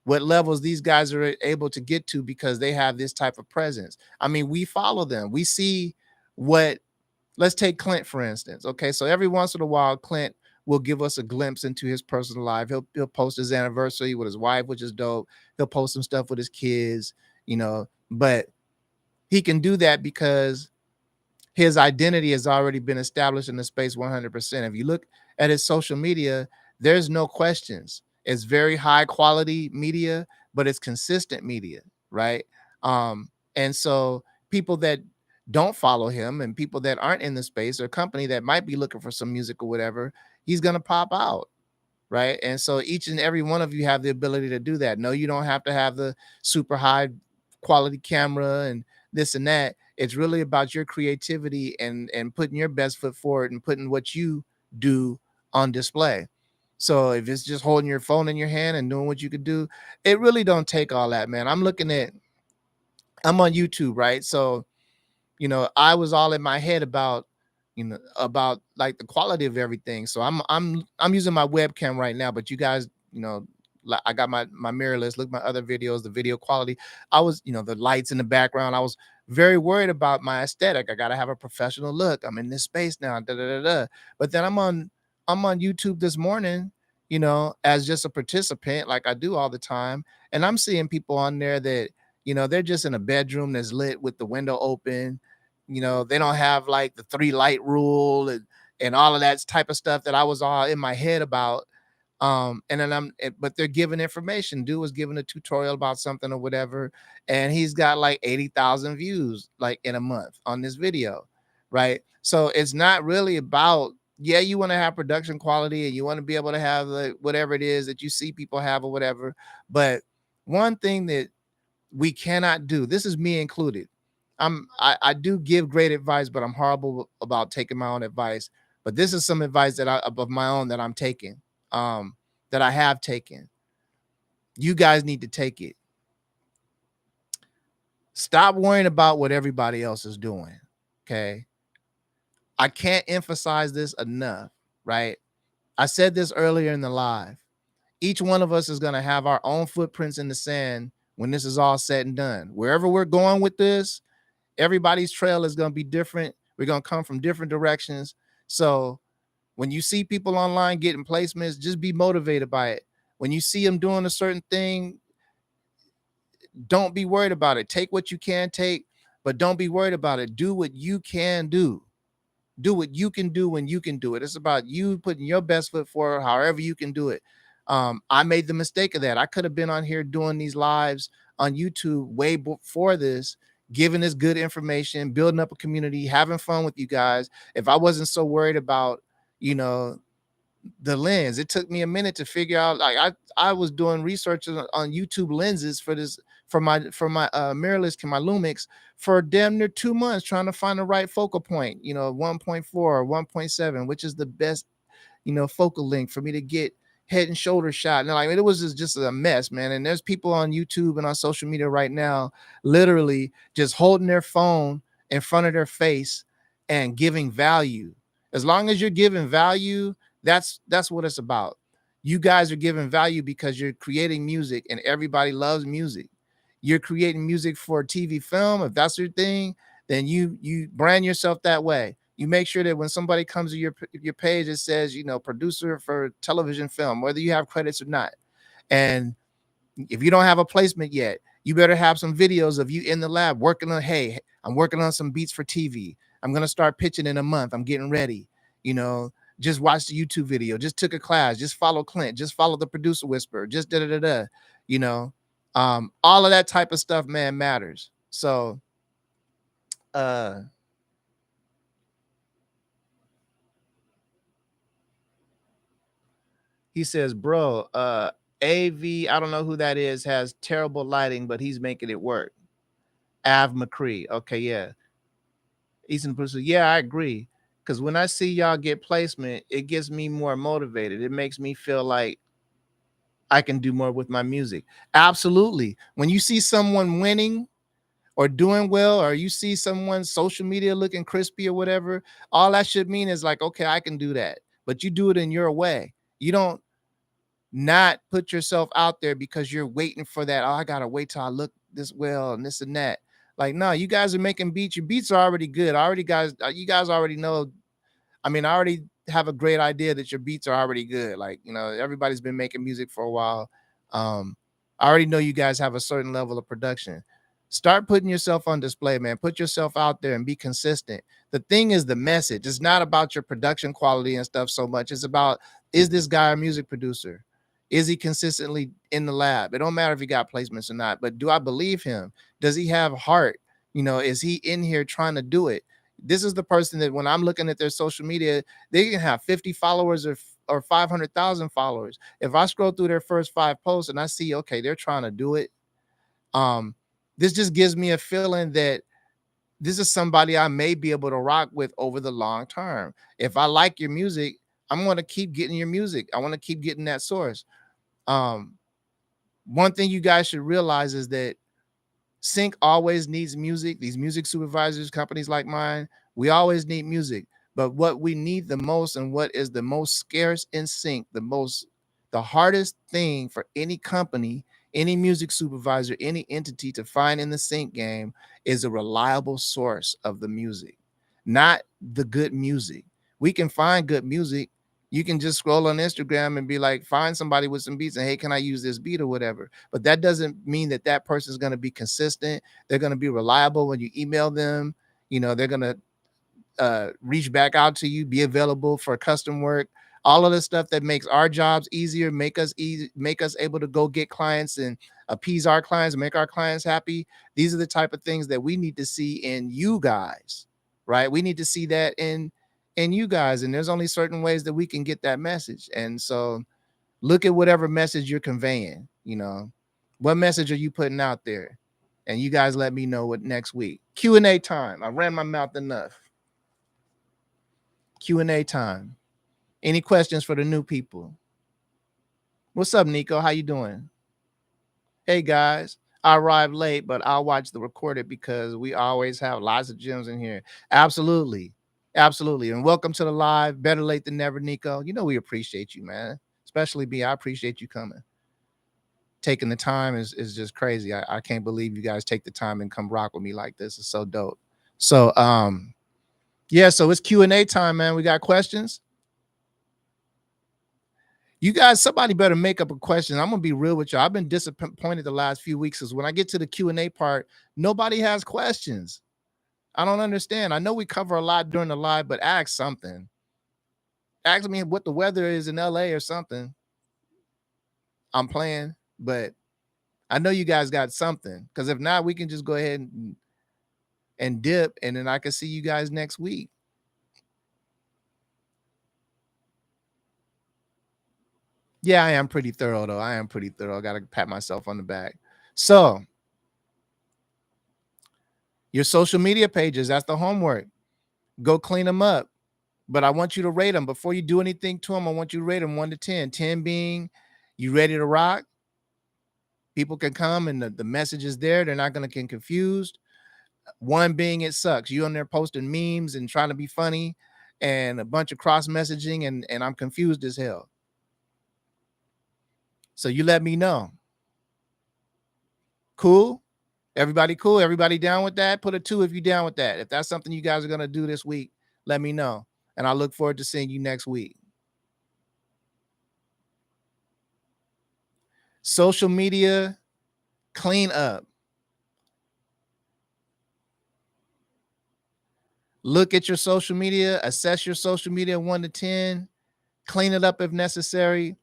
what levels these guys are able to get to because they have this type of presence. I mean, we follow them. We see what let's take Clint for instance. Okay, so every once in a while, Clint will give us a glimpse into his personal life. He'll post his anniversary with his wife, which is dope. He'll post some stuff with his kids. But he can do that because his identity has already been established in the space 100%. If you look at his social media, there's no questions. It's very high quality media, but it's consistent media, right? And so people that don't follow him and people that aren't in the space or company that might be looking for some music or whatever, he's gonna pop out, right? And so each and every one of you have the ability to do that. No, you don't have to have the super high quality camera and this and that. It's really about your creativity and putting your best foot forward and putting what you do on display. So if it's just holding your phone in your hand and doing what you could do, it really don't take all that, man. I'm on YouTube, right? So I was all in my head about like the quality of everything. So I'm using my webcam right now, but you guys, I got my mirrorless. Look at my other videos, the video quality. I was, the lights in the background. I was very worried about my aesthetic. I gotta have a professional look. I'm in this space now. Da, da, da, da. But then I'm on I'm on YouTube this morning, as just a participant, like I do all the time, and I'm seeing people on there that, they're just in a bedroom that's lit with the window open. They don't have like the 3 light rule and all of that type of stuff that I was all in my head about. And then but they're giving information. Dude was giving a tutorial about something or whatever, and he's got like 80,000 views like in a month on this video, right? So it's not really about, yeah, you want to have production quality and you want to be able to have like whatever it is that you see people have or whatever. But one thing that we cannot do, this is me included. I do give great advice, but I'm horrible about taking my own advice. But this is some advice that of my own that I'm taking, that I have taken. You guys need to take it. Stop worrying about what everybody else is doing. Okay. I can't emphasize this enough, right? I said this earlier in the live. Each one of us is going to have our own footprints in the sand when this is all said and done. Wherever we're going with this, everybody's trail is going to be different. We're going to come from different directions. So when you see people online getting placements, just be motivated by it. When you see them doing a certain thing, don't be worried about it. Take what you can take, but don't be worried about it. Do what you can do. Do what you can do when you can do it. It's about you putting your best foot forward, however you can do it. I made the mistake of that. I could have been on here doing these lives on YouTube way before this, giving this good information, building up a community, having fun with you guys. If I wasn't so worried about, you know, the lens, it took me a minute to figure out. Like I was doing research on YouTube lenses for this, for my mirrorless and my Lumix for damn near 2 months, trying to find the right focal point, 1.4 or 1.7, which is the best, focal length for me to get head and shoulder shot. And like, it was just a mess, man. And there's people on YouTube and on social media right now literally just holding their phone in front of their face and giving value. As long as you're giving value, that's what it's about. You guys are giving value because you're creating music and everybody loves music. You're creating music for TV film. If that's your thing, then you brand yourself that way. You make sure that when somebody comes to your page, it says, producer for television film, whether you have credits or not. And if you don't have a placement yet, you better have some videos of you in the lab working on, hey, I'm working on some beats for TV. I'm going to start pitching in a month. I'm getting ready. Just watch the YouTube video. Just took a class. Just follow Clint. Just follow the producer whisper. Just da-da-da-da. All of that type of stuff, man, matters. So, he says, bro, AV, I don't know who that is, has terrible lighting, but he's making it work. Av McCree. Okay, yeah. Easton Producer. Yeah, I agree. Because when I see y'all get placement, it gets me more motivated. It makes me feel like I can do more with my music. Absolutely. When you see someone winning or doing well, or you see someone's social media looking crispy or whatever, all that should mean is like, okay, I can do that. But you do it in your way. You don't not put yourself out there because you're waiting for that. Oh, I gotta wait till I look this well and this and that. Like, no, you guys are making beats. Your beats are already good. You guys already know. I mean, I already have a great idea that your beats are already good. Like, everybody's been making music for a while. I already know you guys have a certain level of production. Start putting yourself on display, man. Put yourself out there and be consistent. The thing is the message. It's not about your production quality and stuff so much. It's about, is this guy a music producer? Is he consistently in the lab? It don't matter if he got placements or not, but do I believe him? Does he have heart? Is he in here trying to do it? This is the person that when I'm looking at their social media, they can have 50 followers or 500,000 followers. If I scroll through their first 5 posts and I see, okay, they're trying to do it. This just gives me a feeling that this is somebody I may be able to rock with over the long term. If I like your music, I'm going to keep getting your music. I want to keep getting that source. One thing you guys should realize is that sync always needs music. These music supervisors, companies like mine, we always need music. But what we need the most and what is the most scarce in sync, the hardest thing for any company, any music supervisor, any entity to find in the sync game is a reliable source of the music, not the good music. We can find good music. You can just scroll on Instagram and be like, find somebody with some beats and, hey, can I use this beat or whatever? But that doesn't mean that that person is going to be consistent. They're going to be reliable when you email them. They're going to reach back out to you, be available for custom work, all of the stuff that makes our jobs easier, make us able to go get clients and appease our clients, make our clients happy. These are the type of things that we need to see in you guys, right? We need to see that in you guys, and there's only certain ways that we can get that message. And so look at whatever message you're conveying. What message are you putting out there? And you guys let me know what next week. Q&A time. I ran my mouth enough. Q&A time. Any questions for the new people? What's up, Nico? How you doing? Hey, guys. I arrived late, but I'll watch the recorded because we always have lots of gems in here. Absolutely. Absolutely. And welcome to the live. Better late than never, Nico. We appreciate you, man. Especially B. I appreciate you coming. Taking the time is just crazy. I can't believe you guys take the time and come rock with me like this. It's so dope. So, yeah, so it's Q&A time, man. We got questions. You guys, somebody better make up a question. I'm gonna be real with you. I've been disappointed the last few weeks because when I get to the Q&A part, nobody has questions. I don't understand. I know we cover a lot during the live, but ask something. Ask me what the weather is in LA or something. I'm playing, but I know you guys got something, because if not, we can just go ahead and dip, and then I can see you guys next week. Yeah, I am pretty thorough, though. I am pretty thorough. I got to pat myself on the back. So, your social media pages, that's the homework. Go clean them up. But I want you to rate them. Before you do anything to them, I want you to rate them 1 to 10. 10 being you ready to rock. People can come and the message is there. They're not going to get confused. 1 being it sucks. You on there posting memes and trying to be funny and a bunch of cross messaging and I'm confused as hell. So you let me know. Cool? Everybody cool? Everybody down with that? Put a 2 if you're down with that. If that's something you guys are going to do this week, let me know. And I look forward to seeing you next week. Social media clean up. Look at your social media, assess your social media 1 to 10, clean it up if necessary,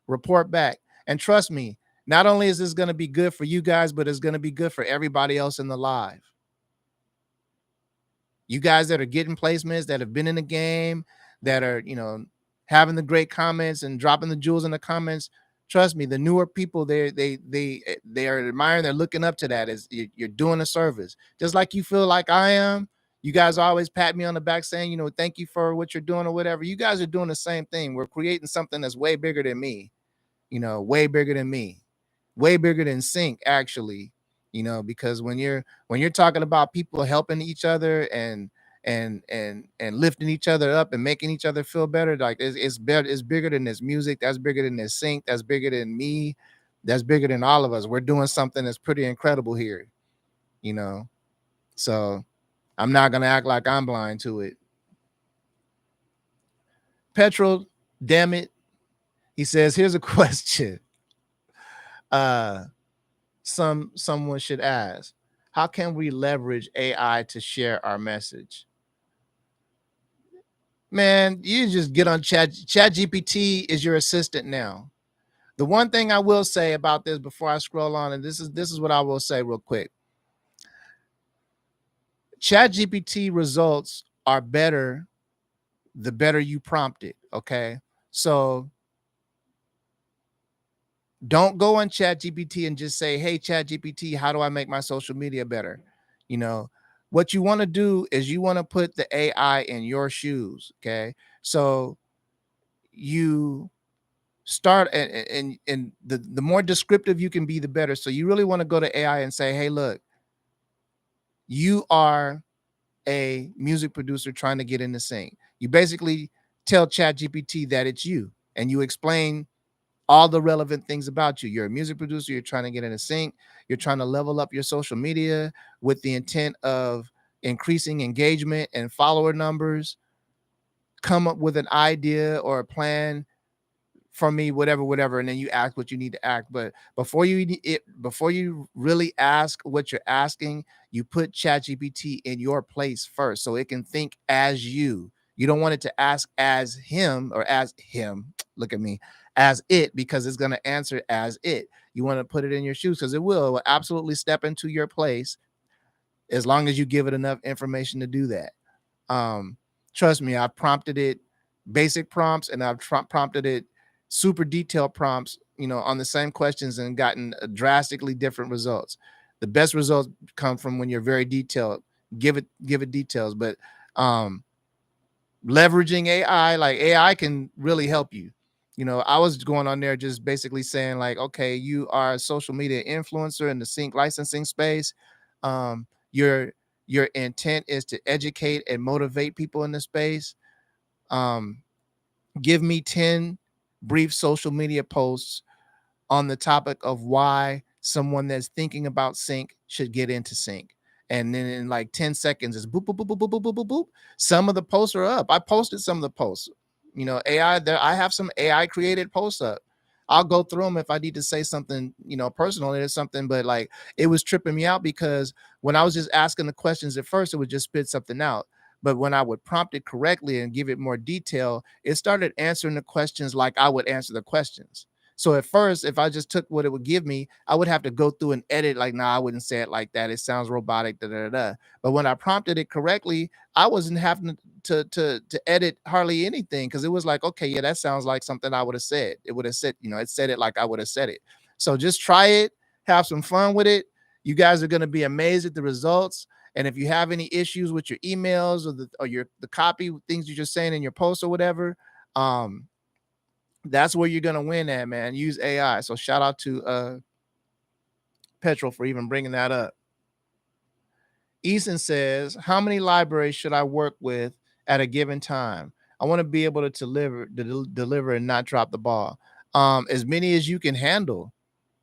report back. And trust me, not only is this going to be good for you guys, but it's going to be good for everybody else in the live. You guys that are getting placements, that have been in the game, that are, having the great comments and dropping the jewels in the comments. Trust me, the newer people, they are admiring, they're looking up to that as you're doing a service. Just like you feel like I am. You guys always pat me on the back saying, thank you for what you're doing or whatever. You guys are doing the same thing. We're creating something that's way bigger than me, way bigger than me, way bigger than Sync, actually, because when you're talking about people helping each other and lifting each other up and making each other feel better, like it's better, it's bigger than this music, that's bigger than this Sync, that's bigger than me, that's bigger than all of us. We're doing something that's pretty incredible here, so I'm not gonna act like I'm blind to it. Petrol, damn it, he says, here's a question someone should ask: how can we leverage AI to share our message? Man, you just get on ChatGPT is your assistant now. The one thing I will say about this before I scroll on, and this is what I will say real quick. ChatGPT results are better the better you prompt it, okay? So don't go on ChatGPT and just say, hey, ChatGPT, how do I make my social media better? What you want to do is you want to put the AI in your shoes, okay? So you start and the more descriptive you can be, the better. So you really want to go to AI and say, hey, look, you are a music producer trying to get into Sync. You basically tell ChatGPT that it's you, and you explain all the relevant things about you. You're a music producer, you're trying to get into Sync, you're trying to level up your social media with the intent of increasing engagement and follower numbers. come up with an idea or a plan for me, whatever, and then you ask what you need to ask. But before you really ask what you're asking, you put ChatGPT in your place first, so it can think as you. You don't want it to ask as him or as him. Look at me, as it, because it's going to answer as it. You want to put it in your shoes because it will absolutely step into your place as long as you give it enough information to do that. Um, Trust me, I've prompted it basic prompts and I've prompted it super detailed prompts, on the same questions and gotten drastically different results. The best results come from when you're very detailed. Give it details, but um, leveraging AI, like AI can really help you. I was going on there just basically saying like, okay, you are a social media influencer in the sync licensing space. Your intent is to educate and motivate people in the space. Um, Give me 10 brief social media posts on the topic of why someone that's thinking about sync should get into sync. And then in like 10 seconds, it's boop, boop, boop, boop, boop, boop, boop, boop, boop. Some of the posts are up. I posted some of the posts. AI there. I have some AI created posts up. I'll go through them if I need to say something, personal or something. But like it was tripping me out because when I was just asking the questions at first, it would just spit something out. But when I would prompt it correctly and give it more detail, it started answering the questions like I would answer the questions. So at first, if I just took what it would give me, I would have to go through and edit. Like, nah, I wouldn't say it like that. It sounds robotic. Da, da, da, da. But when I prompted it correctly, I wasn't having to edit hardly anything because it was like, okay, yeah, that sounds like something I would have said. It would have said, it said it like I would have said it. So just try it, have some fun with it. You guys are going to be amazed at the results. And if you have any issues with your emails or the copy things you're just saying in your post or whatever, um, that's where you're gonna win at, man. Use AI. So shout out to Petrol for even bringing that up. Eason says, "How many libraries should I work with at a given time? I want to be able to deliver and not drop the ball. As many as you can handle.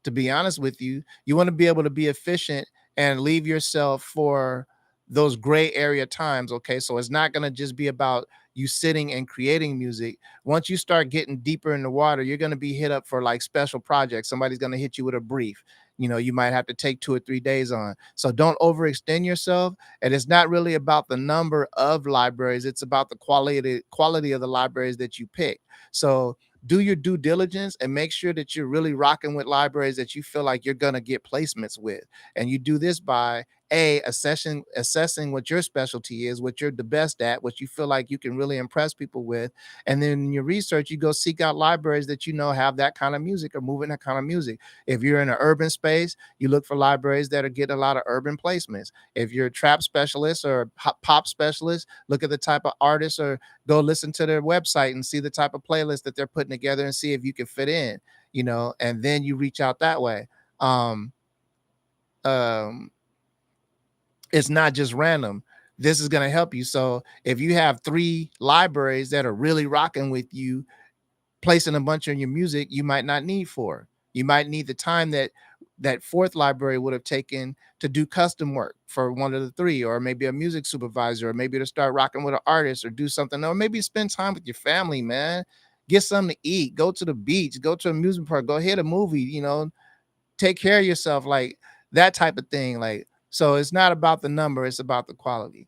To be honest with you, you want to be able to be efficient and leave yourself for those gray area times. Okay, so it's not going to just be about you sitting and creating music. Once you start getting deeper in the water, you're going to be hit up for like special projects. Somebody's going to hit you with a brief. You might have to take 2 or 3 days on. So don't overextend yourself. And it's not really about the number of libraries. It's about the quality of the libraries that you pick. So do your due diligence and make sure that you're really rocking with libraries that you feel like you're going to get placements with. And you do this by assessing what your specialty is, what you're the best at, what you feel like you can really impress people with. And then in your research, you go seek out libraries that have that kind of music or moving that kind of music. If you're in an urban space, you look for libraries that are getting a lot of urban placements. If you're a trap specialist or pop specialist, look at the type of artists or go listen to their website and see the type of playlist that they're putting together and see if you can fit in, and then you reach out that way. Um, um, it's not just random. This is going to help you. So if you have 3 libraries that are really rocking with you, placing a bunch on your music, you might not need 4. You might need the time that 4th library would have taken to do custom work for one of the 3, or maybe a music supervisor, or maybe to start rocking with an artist or do something, or maybe spend time with your family, man. Get something to eat, go to the beach, go to an amusement park, go hit a movie, take care of yourself, like that type of thing. Like, so it's not about the number, it's about the quality.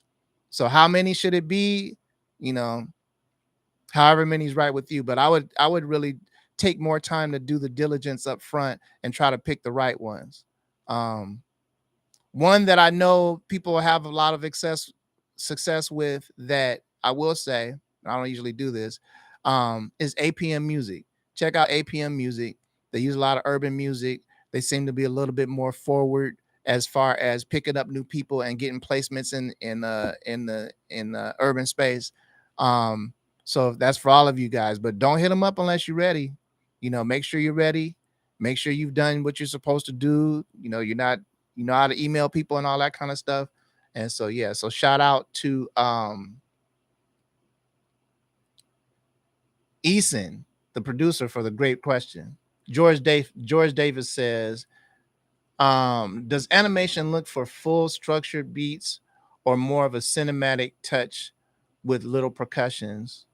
So how many should it be? You know, However many is right with you. But I would really take more time to do the diligence up front and try to pick the right ones. Um, One that I know people have a lot of success with, that I will say, I don't usually do this, is APM Music. Check out APM Music. They use a lot of urban music. They seem to be a little bit more forward as far as picking up new people and getting placements in the urban space. So that's for all of you guys, but don't hit them up unless you're ready. Make sure you're ready. Make sure you've done what you're supposed to do. You're not, you know how to email people and all that kind of stuff. And so yeah, so shout out to Eason, the producer, for the great question. George Davis says, does animation look for full structured beats or more of a cinematic touch with little percussions?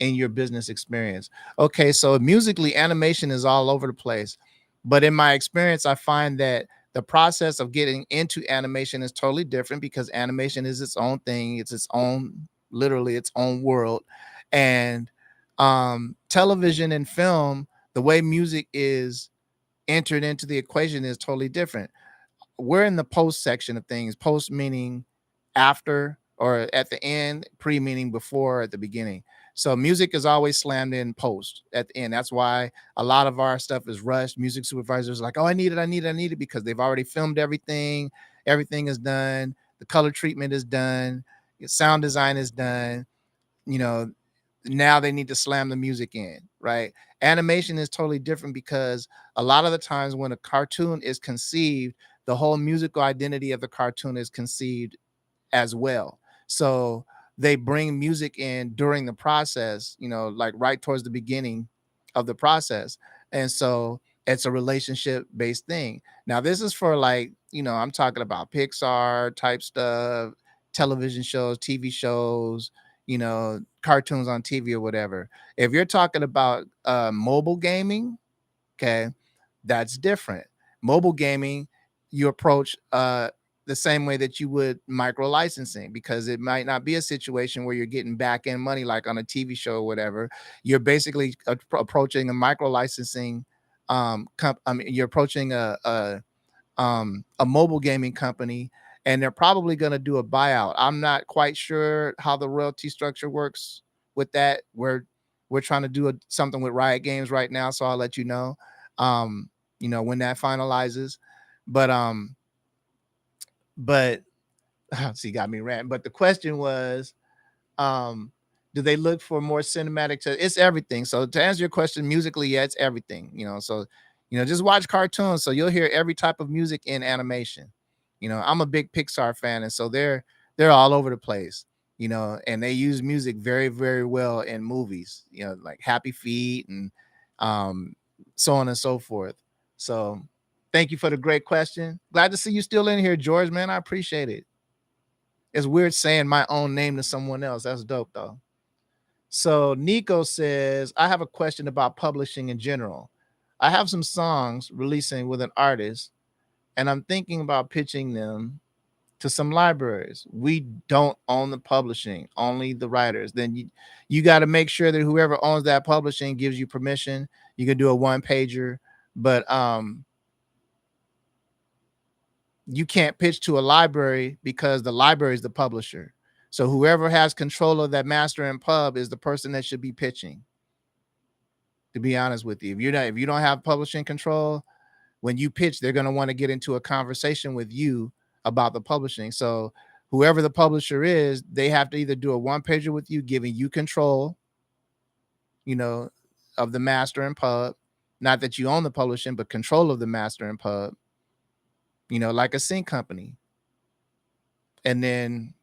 in your business experience? Okay, so musically, animation is all over the place. But in my experience, I find that the process of getting into animation is totally different because animation is its own thing. It's its own, literally its own world. And television and film, the way music is entered into the equation is totally different. We're in the post section of things. Post meaning after or at the end, pre meaning before or at the beginning. So music is always slammed in post at the end. That's why a lot of our stuff is rushed. Music supervisors are like, oh, I need it, I need it, I need it, because they've already filmed everything. Everything is done. The color treatment is done. Sound design is done. You know, now they need to slam the music in, right? Animation is totally different because a lot of the times when a cartoon is conceived, the whole musical identity of the cartoon is conceived as well. So they bring music in during the process, like right towards the beginning of the process. And so it's a relationship based thing. Now, this is for like, I'm talking about Pixar type stuff, television shows, TV shows, cartoons on TV or whatever. If you're talking about mobile gaming, okay, that's different. Mobile gaming, you approach the same way that you would micro licensing, because it might not be a situation where you're getting back end money like on a TV show or whatever. You're basically approaching a micro licensing. You're approaching a mobile gaming company, and they're probably going to do a buyout. I'm not quite sure how the royalty structure works with that. We're trying to do something with Riot Games right now, so I'll let you know, when that finalizes. But but see, got me ranting. But the question was, um do they look for more cinematic it's everything. So to answer your question, musically, yeah, it's everything. So just watch cartoons, so you'll hear every type of music in animation. I'm a big Pixar fan, and so they're all over the place. And they use music very, very well in movies, like Happy Feet and um so on and so forth. So thank you for the great question. Glad to see you still in here, George, man. I appreciate it. It's weird saying my own name to someone else. That's dope, though. So Nico says, I have a question about publishing in general. I have some songs releasing with an artist, and I'm thinking about pitching them to some libraries. We don't own the publishing, only the writers. Then you got to make sure that whoever owns that publishing gives you permission. You can do a one pager, but you can't pitch to a library because the library is the publisher. So whoever has control of that master and pub is the person that should be pitching. To be honest with you, if you don't have publishing control, when you pitch, they're going to want to get into a conversation with you about the publishing. So whoever the publisher is, they have to either do a one pager with you, giving you control, you know, of the master and pub. Not that you own the publishing, but control of the master and pub, like a sync company. And then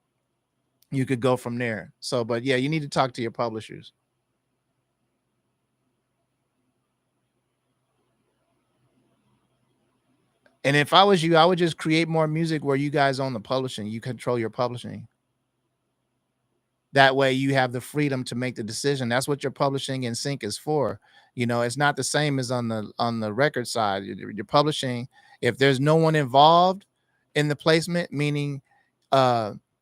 you could go from there. So, but yeah, you need to talk to your publishers. And if I was you, I would just create more music where you guys own the publishing. You control your publishing. That way you have the freedom to make the decision. That's what your publishing in sync is for. It's not the same as on the record side. Your publishing, if there's no one involved in the placement, meaning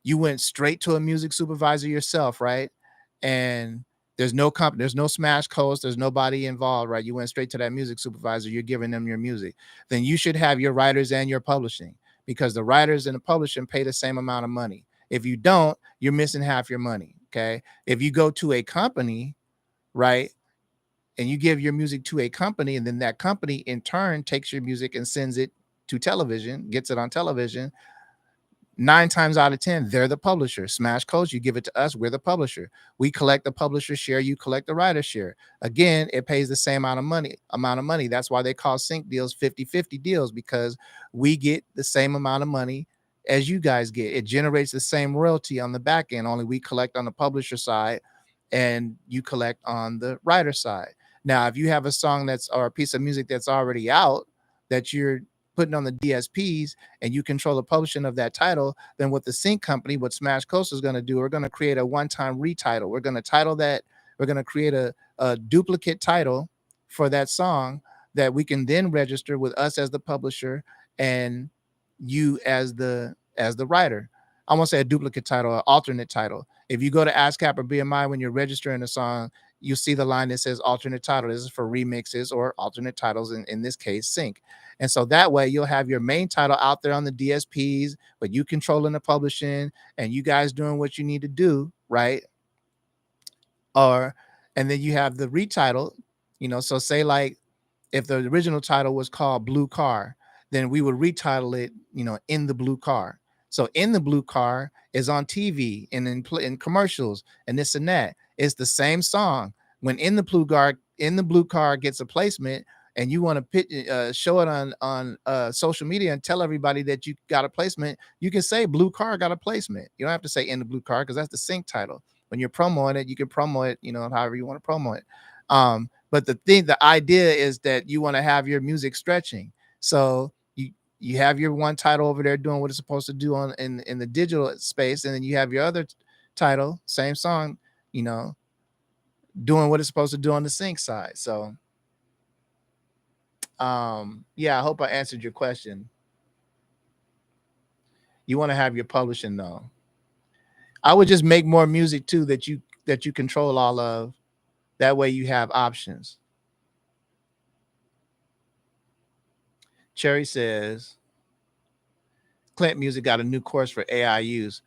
you went straight to a music supervisor yourself, right? And there's no smash coast, there's nobody involved, right? You went straight to that music supervisor, you're giving them your music. Then you should have your writers and your publishing, because the writers and the publishing pay the same amount of money. If you don't, you're missing half your money. Okay. If you go to a company, right, and you give your music to a company, and then that company in turn takes your music and sends it to television, gets it on television, 9 times out of 10, they're the publisher. Smash Coast, you give it to us, we're the publisher. We collect the publisher share, you collect the writer share. Again, it pays the same amount of money. That's why they call sync deals 50-50 deals, because we get the same amount of money as you guys get. It generates the same royalty on the back end, only we collect on the publisher side and you collect on the writer side. Now, if you have a song or a piece of music that's already out that you're putting on the DSPs, and you control the publishing of that title, then what the sync company, what Smash Coast is going to do, we're going to create a one-time retitle. We're going to title that We're going to create a duplicate title for that song that we can then register with us as the publisher and you as the writer. I won't say a duplicate title, an alternate title. If you go to ASCAP or BMI when you're registering a song, you see the line that says alternate title. This is for remixes or alternate titles, in this case, sync. And so that way you'll have your main title out there on the DSPs, but you controlling the publishing and you guys doing what you need to do, right? Or, and then you have the retitle, so say like if the original title was called Blue Car, then we would retitle it, In the Blue Car. So In the Blue Car is on TV and in commercials and this and that. It's the same song. When In the Blue Car gets a placement and you want to show it on social media and tell everybody that you got a placement, you can say Blue Car got a placement. You don't have to say In the Blue Car because that's the sync title. When you're promoting it, you can promo it, however you want to promo it. But the idea is that you want to have your music stretching. So you have your one title over there doing what it's supposed to do in the digital space, and then you have your other title, same song, doing what it's supposed to do on the sync side. So yeah, I hope I answered your question. You want to have your publishing though. I would just make more music too that you control all of. That way you have options. Cherry says, Clint Music got a new course for AI use.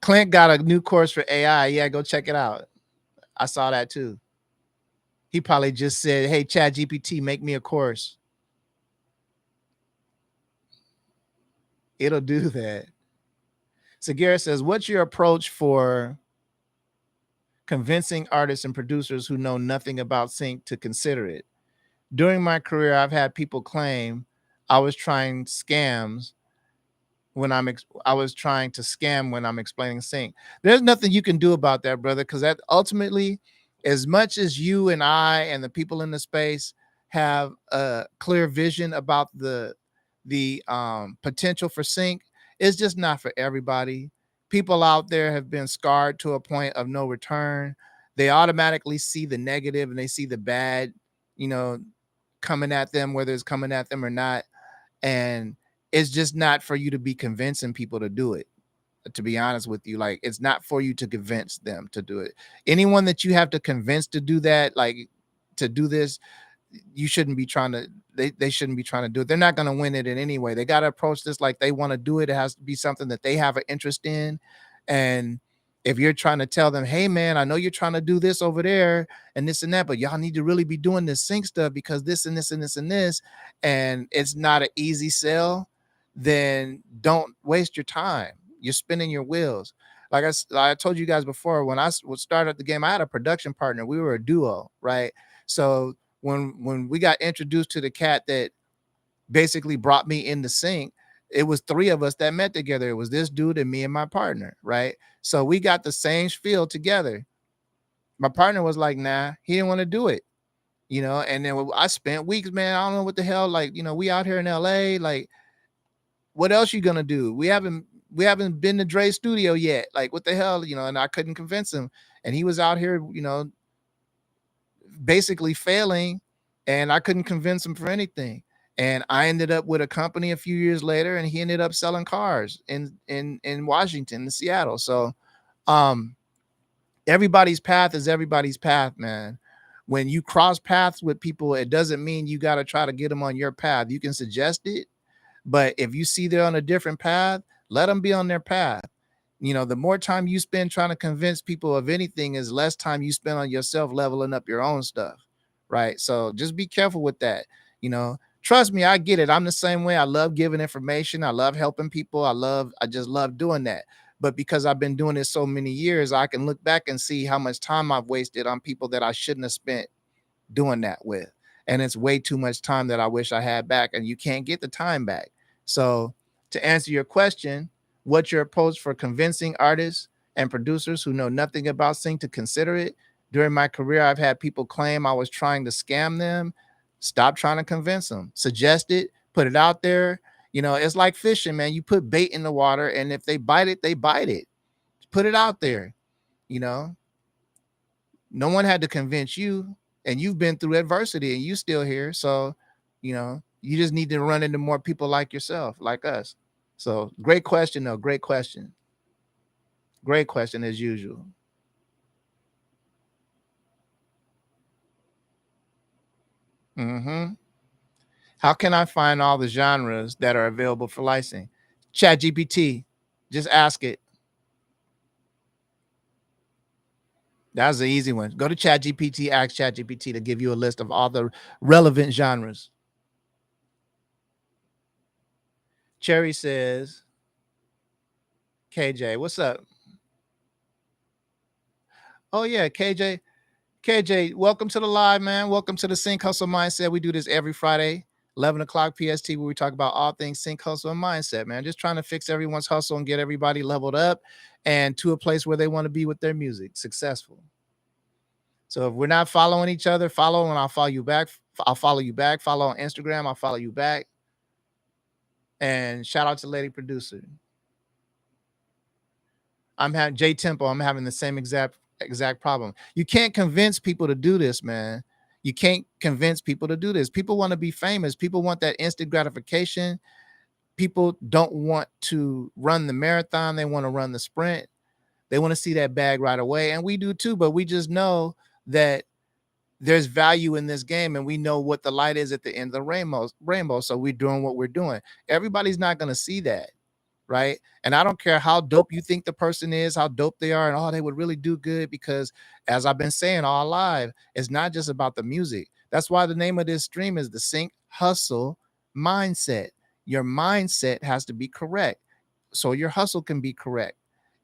Clint got a new course for AI. Yeah, go check it out. I saw that too. He probably just said, hey, ChatGPT, make me a course. It'll do that. Sagara says, what's your approach for convincing artists and producers who know nothing about sync to consider it? During my career, I've had people claim I was trying scams when I was trying to scam when I'm explaining sync. There's nothing you can do about that, brother, because that ultimately, as much as you and I and the people in the space have a clear vision about the potential for sync, it's just not for everybody. People out there have been scarred to a point of no return. They automatically see the negative and they see the bad, coming at them, whether it's coming at them or not. And it's just not for you to be convincing people to do it. To be honest with you, like, it's not for you to convince them to do it. Anyone that you have to convince to do that, like to do this, you shouldn't be trying to, they shouldn't be trying to do it. They're not going to win it in any way. They got to approach this like they want to do it. It has to be something that they have an interest in. And if you're trying to tell them, hey man, I know you're trying to do this over there and this and that, but y'all need to really be doing this sync stuff because this and this and this and this, and it's not an easy sell, then don't waste your time. You're spinning your wheels. Like I told you guys before, when I would start at the game, I had a production partner. We were a duo, right? So when we got introduced to the cat that basically brought me in the sync, it was three of us that met together. It was this dude and me and my partner, right? So we got the same feel together. My partner was like, nah, he didn't want to do it, and then I spent weeks, man, I don't know what the hell, like, we out here in LA, like, what else you gonna do? We haven't been to Dre's studio yet. Like, what the hell, and I couldn't convince him. And he was out here, basically failing, and I couldn't convince him for anything. And I ended up with a company a few years later, and he ended up selling cars in Washington, in Seattle. So everybody's path is everybody's path, man. When you cross paths with people, it doesn't mean you got to try to get them on your path. You can suggest it, but if you see they're on a different path, let them be on their path. The more time you spend trying to convince people of anything is less time you spend on yourself leveling up your own stuff, right? So just be careful with that. Trust me, I get it. I'm the same way. I love giving information. I love helping people. I just love doing that. But because I've been doing this so many years, I can look back and see how much time I've wasted on people that I shouldn't have spent doing that with. And it's way too much time that I wish I had back, and you can't get the time back. So to answer your question, what's your approach for convincing artists and producers who know nothing about sync to consider it? During my career, I've had people claim I was trying to scam them. Stop trying to convince them. Suggest it, put it out there. It's like fishing, man. You put bait in the water, and if they bite it, they bite it. Put it out there. No one had to convince you, and you've been through adversity and you still here. So, you just need to run into more people like yourself, like us. So great question though. Great question. Great question as usual. How can I find all the genres that are available for licensing? Chat GPT. Just ask it. That's the easy one. Go to Chat GPT, ask Chat GPT to give you a list of all the relevant genres. Cherry says, KJ, what's up? Oh yeah, KJ. KJ, welcome to the live, man. Welcome to the Sync Hustle Mindset. We do this every Friday, 11 o'clock PST, where we talk about all things Sync Hustle and Mindset, man. Just trying to fix everyone's hustle and get everybody leveled up and to a place where they want to be with their music, successful. So if we're not following each other, follow and I'll follow you back. I'll follow you back. Follow on Instagram. I'll follow you back. And shout out to Lady Producer. I'm having J Tempo. I'm having the same exact problem. You can't convince people to do this, man. You can't convince people to do this. People want to be famous. People want that instant gratification. People don't want to run the marathon. They want to run the sprint. They want to see that bag right away. And we do too, but we just know that there's value in this game and we know what the light is at the end of the rainbow. So we're doing what we're doing. Everybody's not going to see that. Right. And I don't care how dope you think the person is, how dope they are, and they would really do good, because as I've been saying all live, it's not just about the music. That's why the name of this stream is the Sync Hustle Mindset. Your mindset has to be correct so your hustle can be correct.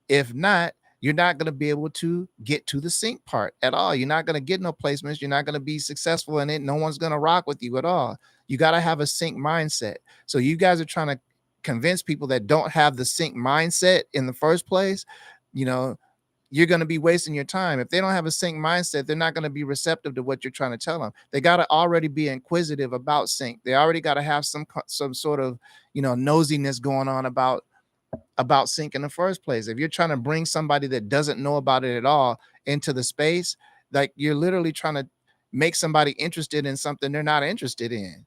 If not, you're not going to be able to get to the sync part at all. You're not going to get no placements. You're not going to be successful in it. No one's going to rock with you at all. You got to have a sync mindset. So you guys are trying to convince people that don't have the sync mindset in the first place. You're going to be wasting your time. If they don't have a sync mindset, they're not going to be receptive to what you're trying to tell them. They got to already be inquisitive about sync. They already got to have some sort of, nosiness going on about sync in the first place. If you're trying to bring somebody that doesn't know about it at all into the space, like, you're literally trying to make somebody interested in something they're not interested in,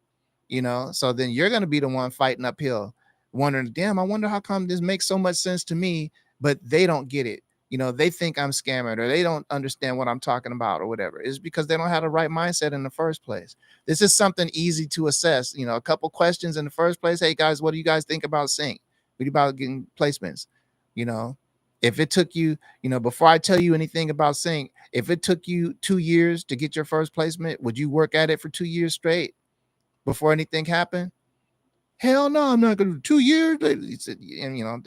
so then you're going to be the one fighting uphill, wondering, damn, I wonder how come this makes so much sense to me, but they don't get it. They think I'm scamming, or they don't understand what I'm talking about, or whatever. It's because they don't have the right mindset in the first place. This is something easy to assess. A couple questions in the first place. Hey guys, what do you guys think about sync? What about getting placements? If it took you, before I tell you anything about sync, if it took you 2 years to get your first placement, would you work at it for 2 years straight before anything happened? Hell no, I'm not going to do 2 years. And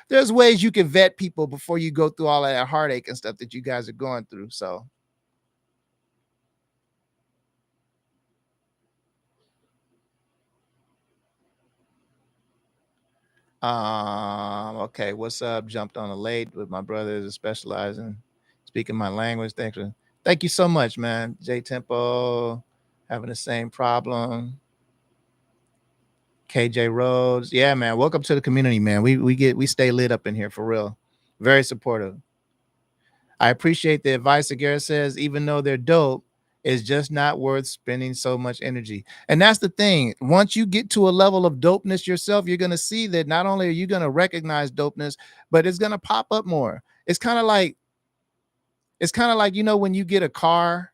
there's ways you can vet people before you go through all of that heartache and stuff that you guys are going through. So okay, what's up? Jumped on a late with my brothers specializing speaking my language. Thank you so much, man. J Tempo having the same problem. KJ Rhodes. Yeah, man. Welcome to the community, man. We stay lit up in here for real. Very supportive. I appreciate the advice that Garrett says, even though they're dope, it's just not worth spending so much energy. And that's the thing. Once you get to a level of dopeness yourself, you're going to see that not only are you going to recognize dopeness, but it's going to pop up more. It's kind of like, when you get a car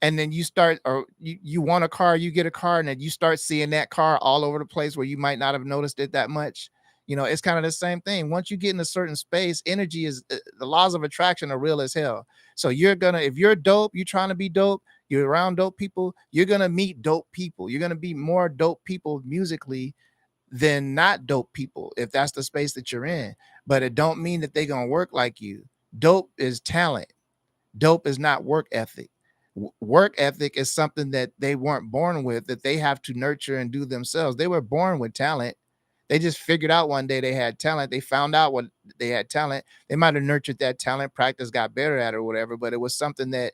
and then you start, or you want a car, you get a car, and then you start seeing that car all over the place where you might not have noticed it that much. It's kind of the same thing. Once you get in a certain space, energy is the laws of attraction are real as hell. So if you're dope, you're trying to be dope, you're around dope people, you're gonna meet dope people. You're gonna be more dope people musically than not dope people, if that's the space that you're in. But it don't mean that they're gonna work like you. Dope is talent. Dope is not work ethic. Work ethic is something that they weren't born with, that they have to nurture and do themselves. They were born with talent. They just figured out one day they had talent. They found out what they had talent. They might have nurtured that talent, practice, got better at it or whatever, but it was something that,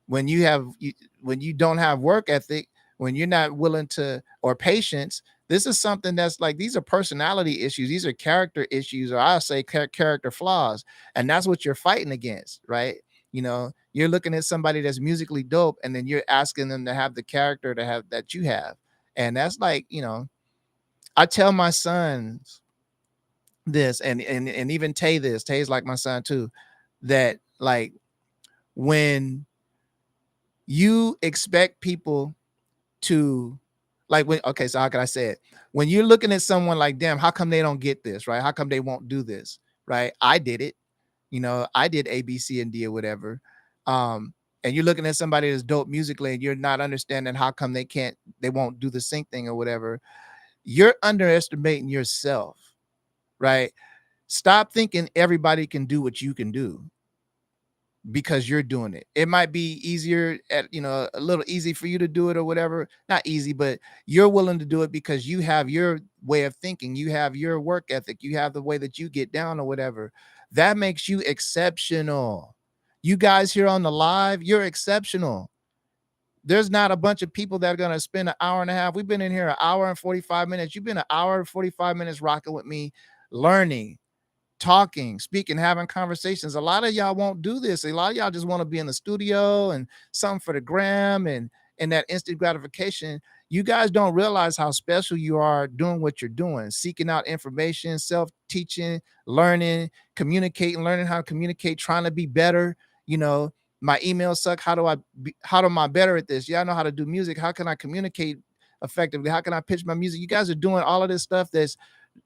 when you don't have work ethic, when you're not willing to, or patience, this is something that's like, these are personality issues. These are character issues, or I'll say character flaws. And that's what you're fighting against, right? You're looking at somebody that's musically dope, and then you're asking them to have the character to have that you have. And that's like, I tell my sons this, and even Tay's like my son too, that like when you expect people to like when okay, so how can I say it? When you're looking at someone like, damn, how come they don't get this, right? How come they won't do this, right? I did it, I did A, B, C, and D or whatever. And you're looking at somebody that's dope musically, and you're not understanding how come they won't do the sync thing or whatever. You're underestimating yourself, right? Stop thinking everybody can do what you can do because you're doing it. It might be easier a little easy for you to do it or whatever. Not easy, but you're willing to do it because you have your way of thinking, you have your work ethic, you have the way that you get down or whatever. That makes you exceptional. You guys here on the live, you're exceptional. There's not a bunch of people that are going to spend an hour and a half. We've been in here an hour and 45 minutes. You've been an hour and 45 minutes rocking with me, learning, talking, speaking, having conversations. A lot of y'all won't do this. A lot of y'all just want to be in the studio and something for the gram and that instant gratification. You guys don't realize how special you are doing what you're doing, seeking out information, self-teaching, learning, communicating, learning how to communicate, trying to be better. My emails suck. How am I better at this? Yeah, I know how to do music. How can I communicate effectively? How can I pitch my music? You guys are doing all of this stuff that's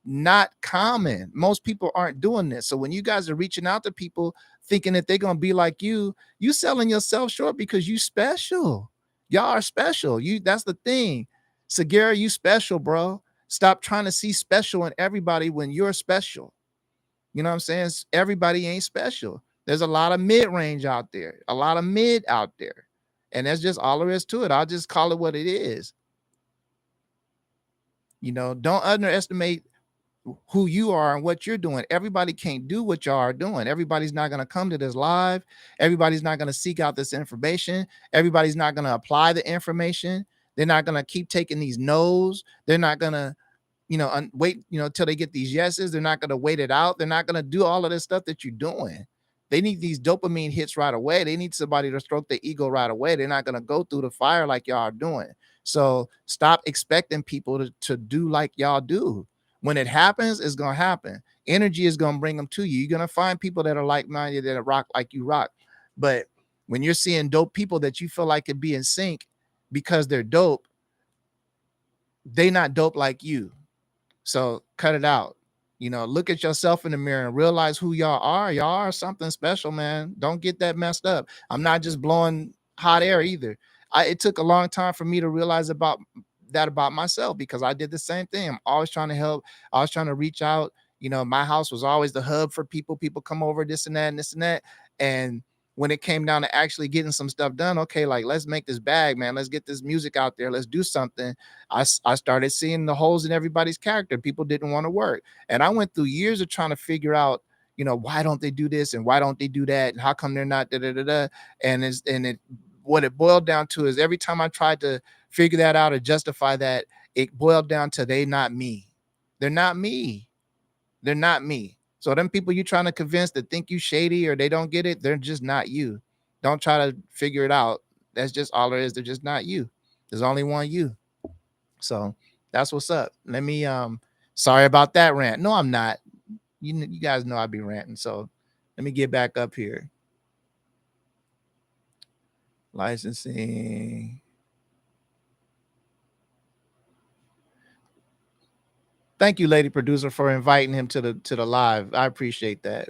not common. Most people aren't doing this. So when you guys are reaching out to people thinking that they're gonna be like you selling yourself short because you special. Y'all are special. That's the thing. Segura, you special, bro. Stop trying to see special in everybody when you're special. You know what I'm saying? Everybody ain't special. There's a lot of mid-range out there, a lot of mid out there. And that's just all there is to it. I'll just call it what it is. Don't underestimate who you are and what you're doing. Everybody can't do what y'all are doing. Everybody's not going to come to this live. Everybody's not going to seek out this information. Everybody's not going to apply the information. They're not going to keep taking these no's. They're not going to wait till they get these yeses. They're not going to wait it out. They're not going to do all of this stuff that you're doing. They need these dopamine hits right away. They need somebody to stroke their ego right away. They're not going to go through the fire like y'all are doing. So stop expecting people to do like y'all do. When it happens, it's going to happen. Energy is going to bring them to you. You're going to find people that are like-minded, that rock like you rock. But when you're seeing dope people that you feel like could be in sync because they're dope, they not dope like you. So cut it out. Look at yourself in the mirror and realize who y'all are. Y'all are something special, man. Don't get that messed up. I'm not just blowing hot air either. It took a long time for me to realize about myself because I did the same thing. I'm always trying to help. I was trying to reach out. My house was always the hub for people. People come over, this and that and this and that. And when it came down to actually getting some stuff done, okay, like let's make this bag, man. Let's get this music out there. Let's do something. I started seeing the holes in everybody's character. People didn't want to work. And I went through years of trying to figure out, why don't they do this and why don't they do that? And how come they're not da da da da? What it boiled down to is every time I tried to figure that out or justify that, it boiled down to they not me. They're not me. They're not me. So them people you trying to convince that think you shady or they don't get it, they're just not you. Don't try to figure it out. That's just all there is. They're just not you. There's only one you. So that's what's up. Let me sorry about that rant. No, I'm not. You guys know I'd be ranting. So let me get back up here. Licensing. Thank you, lady producer, for inviting him to the live. I appreciate that.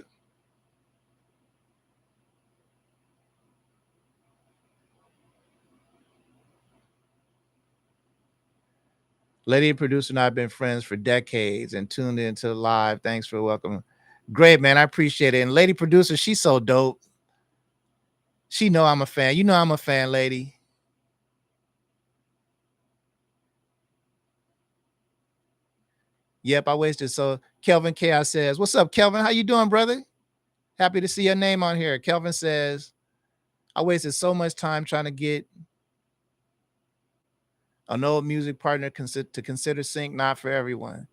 Lady producer and I have been friends for decades and tuned into the live. Thanks for welcoming. Great, man. I appreciate it. And lady producer, she's so dope. She know I'm a fan. You know I'm a fan, lady. Yep, I wasted. So Kelvin Chaos says, what's up, Kelvin? How you doing, brother? Happy to see your name on here. Kelvin says, I wasted so much time trying to get an old music partner to consider sync, not for everyone.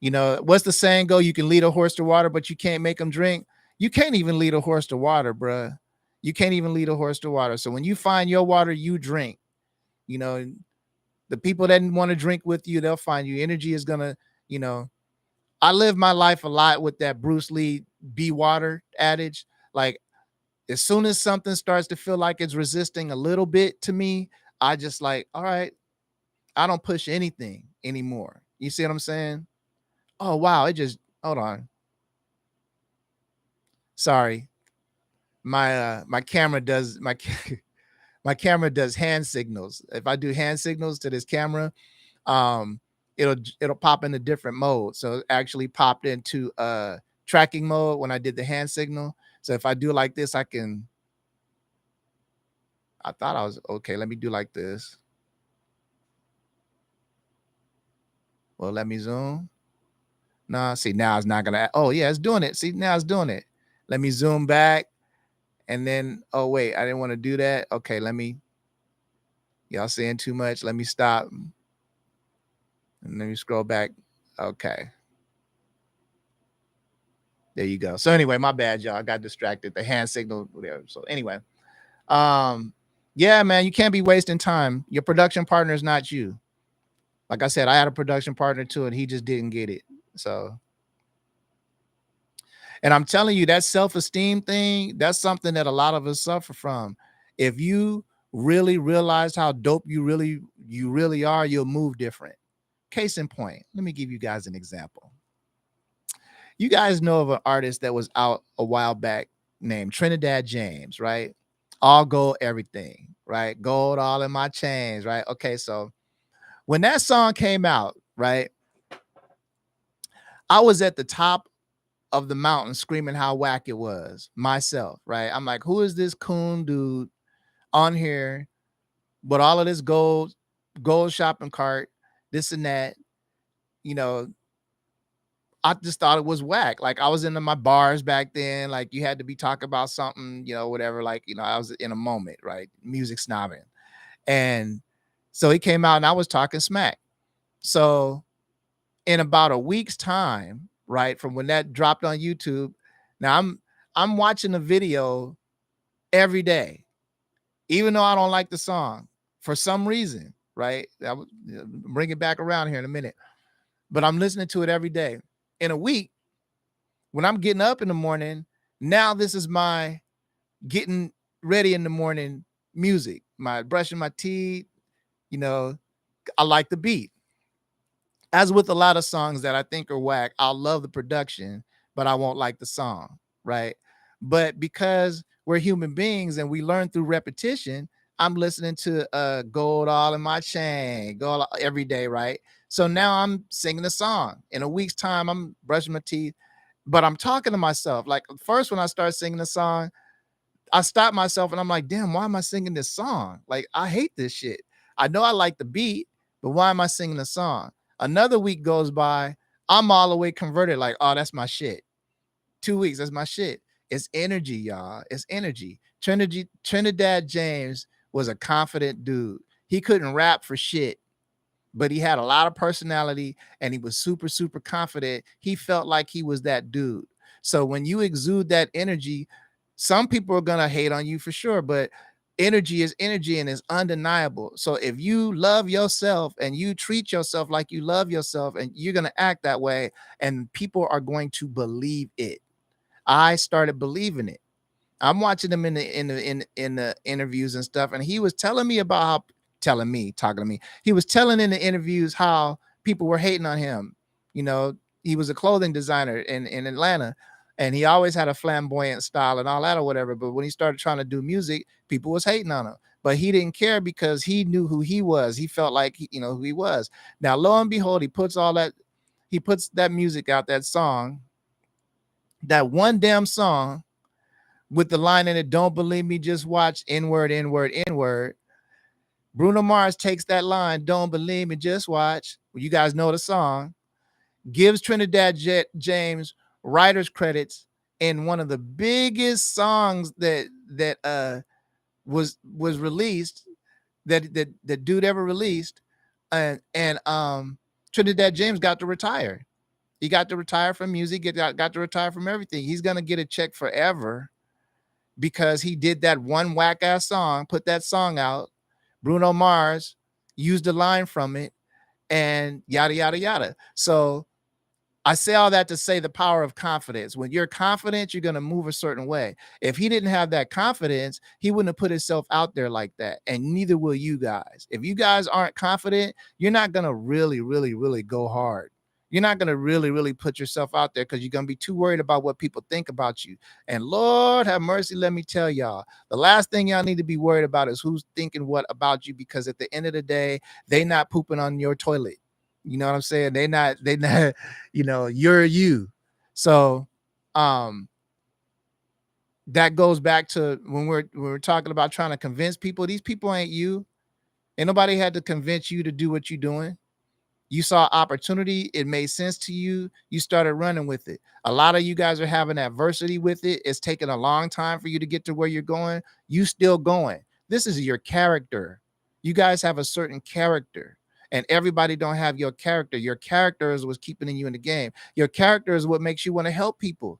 What's the saying go? You can lead a horse to water, but you can't make them drink. You can't even lead a horse to water, bruh. You can't even lead a horse to water. So when you find your water, you drink. You know, the people that want to drink with you, they'll find you. Energy is gonna, you know. I live my life a lot with that Bruce Lee be water adage. Like as soon as something starts to feel like it's resisting a little bit to me, I just like, all right, I don't push anything anymore. You see what I'm saying? Oh wow, it just hold on. Sorry. My camera does my camera does hand signals. If I do hand signals to this camera, um it'll pop into different modes. So it actually popped into tracking mode when I did the hand signal. So if I do like this, I thought I was okay. Let me do like this. Well, let me zoom. Nah, see now it's not gonna. Oh yeah, it's doing it. See now it's doing it. Let me zoom back, and then oh wait, I didn't want to do that. Okay, let me. Y'all saying too much. Let me stop, and let me scroll back. Okay, there you go. So anyway, my bad, y'all. I got distracted. The hand signal, whatever. So anyway, um, yeah, man, you can't be wasting time. Your production partner is not you. Like I said, I had a production partner too, and he just didn't get it. So and I'm telling you, that self-esteem thing, that's something that a lot of us suffer from. If you really realize how dope you really are, you'll move different. Case in point, let me give you guys an example. You guys know of an artist that was out a while back named Trinidad James, right? All gold, everything, right? Gold all in my chains, right? Okay, so when that song came out, right? I was at the top of the mountain screaming how whack it was myself, right? I'm like, who is this coon dude on here with all of this gold shopping cart, this and that? You know, I just thought it was whack. Like I was into my bars back then. Like you had to be talking about something, whatever. Like, I was in a moment, right? Music snobbing. And so he came out and I was talking smack. So in about a week's time, right, from when that dropped on YouTube, now I'm watching the video every day, even though I don't like the song for some reason, right? I would bring it back around here in a minute, but I'm listening to it every day. In a week, when I'm getting up in the morning, now this is my getting ready in the morning music, my brushing my teeth, you know, I like the beat. As with a lot of songs that I think are whack, I'll love the production, but I won't like the song, right? But because we're human beings and we learn through repetition, I'm listening to Gold All in My Chain, Gold every day, right? So now I'm singing the song. In a week's time, I'm brushing my teeth, but I'm talking to myself. Like first, when I start singing the song, I stopped myself and I'm like, damn, why am I singing this song? Like, I hate this shit. I know I like the beat, but why am I singing the song? Another week goes by, I'm all the way converted, like, oh, that's my shit. 2 weeks, that's my shit. It's energy, y'all. It's energy. Trinidad James was a confident dude. He couldn't rap for shit, but he had a lot of personality and he was super, super confident. He felt like he was that dude. So when you exude that energy, some people are going to hate on you for sure, but energy is energy and is undeniable. So if you love yourself and you treat yourself like you love yourself and you're going to act that way, and people are going to believe it. I started believing it. I'm watching him in the interviews and stuff, and he was telling me about how talking to me. He was telling in the interviews how people were hating on him. He was a clothing designer in Atlanta, and he always had a flamboyant style and all that or whatever. But when he started trying to do music, people was hating on him. But he didn't care because he knew who he was. He felt like who he was. Now, lo and behold, he puts that music out, that song, that one damn song with the line in it, don't believe me, just watch, N-word, N-word, N-word. Bruno Mars takes that line, don't believe me, just watch. Well, you guys know the song. Gives Trinidad James writer's credits in one of the biggest songs that was released, that dude ever released. And Trinidad James got to retire. He got to retire from music, got to retire from everything. He's gonna get a check forever because he did that one whack ass song, put that song out. Bruno Mars used a line from it, and yada yada yada. So I say all that to say the power of confidence. When you're confident, you're going to move a certain way. If he didn't have that confidence, he wouldn't have put himself out there like that. And neither will you guys. If you guys aren't confident, you're not going to really, really, really go hard. You're not going to really, really put yourself out there because you're going to be too worried about what people think about you. And Lord have mercy, let me tell y'all, the last thing y'all need to be worried about is who's thinking what about you, because at the end of the day, they not pooping on your toilet. You know what I'm saying? They not, you're you. So that goes back to when we're talking about trying to convince people. These people ain't you. Ain't nobody had to convince you to do what you're doing. You saw opportunity, it made sense to you, you started running with it. A lot of you guys are having adversity with it. It's taken a long time for you to get to where you're going. You still going. This is your character. You guys have a certain character, and everybody don't have your character. Your character is what's keeping you in the game. Your character is what makes you want to help people.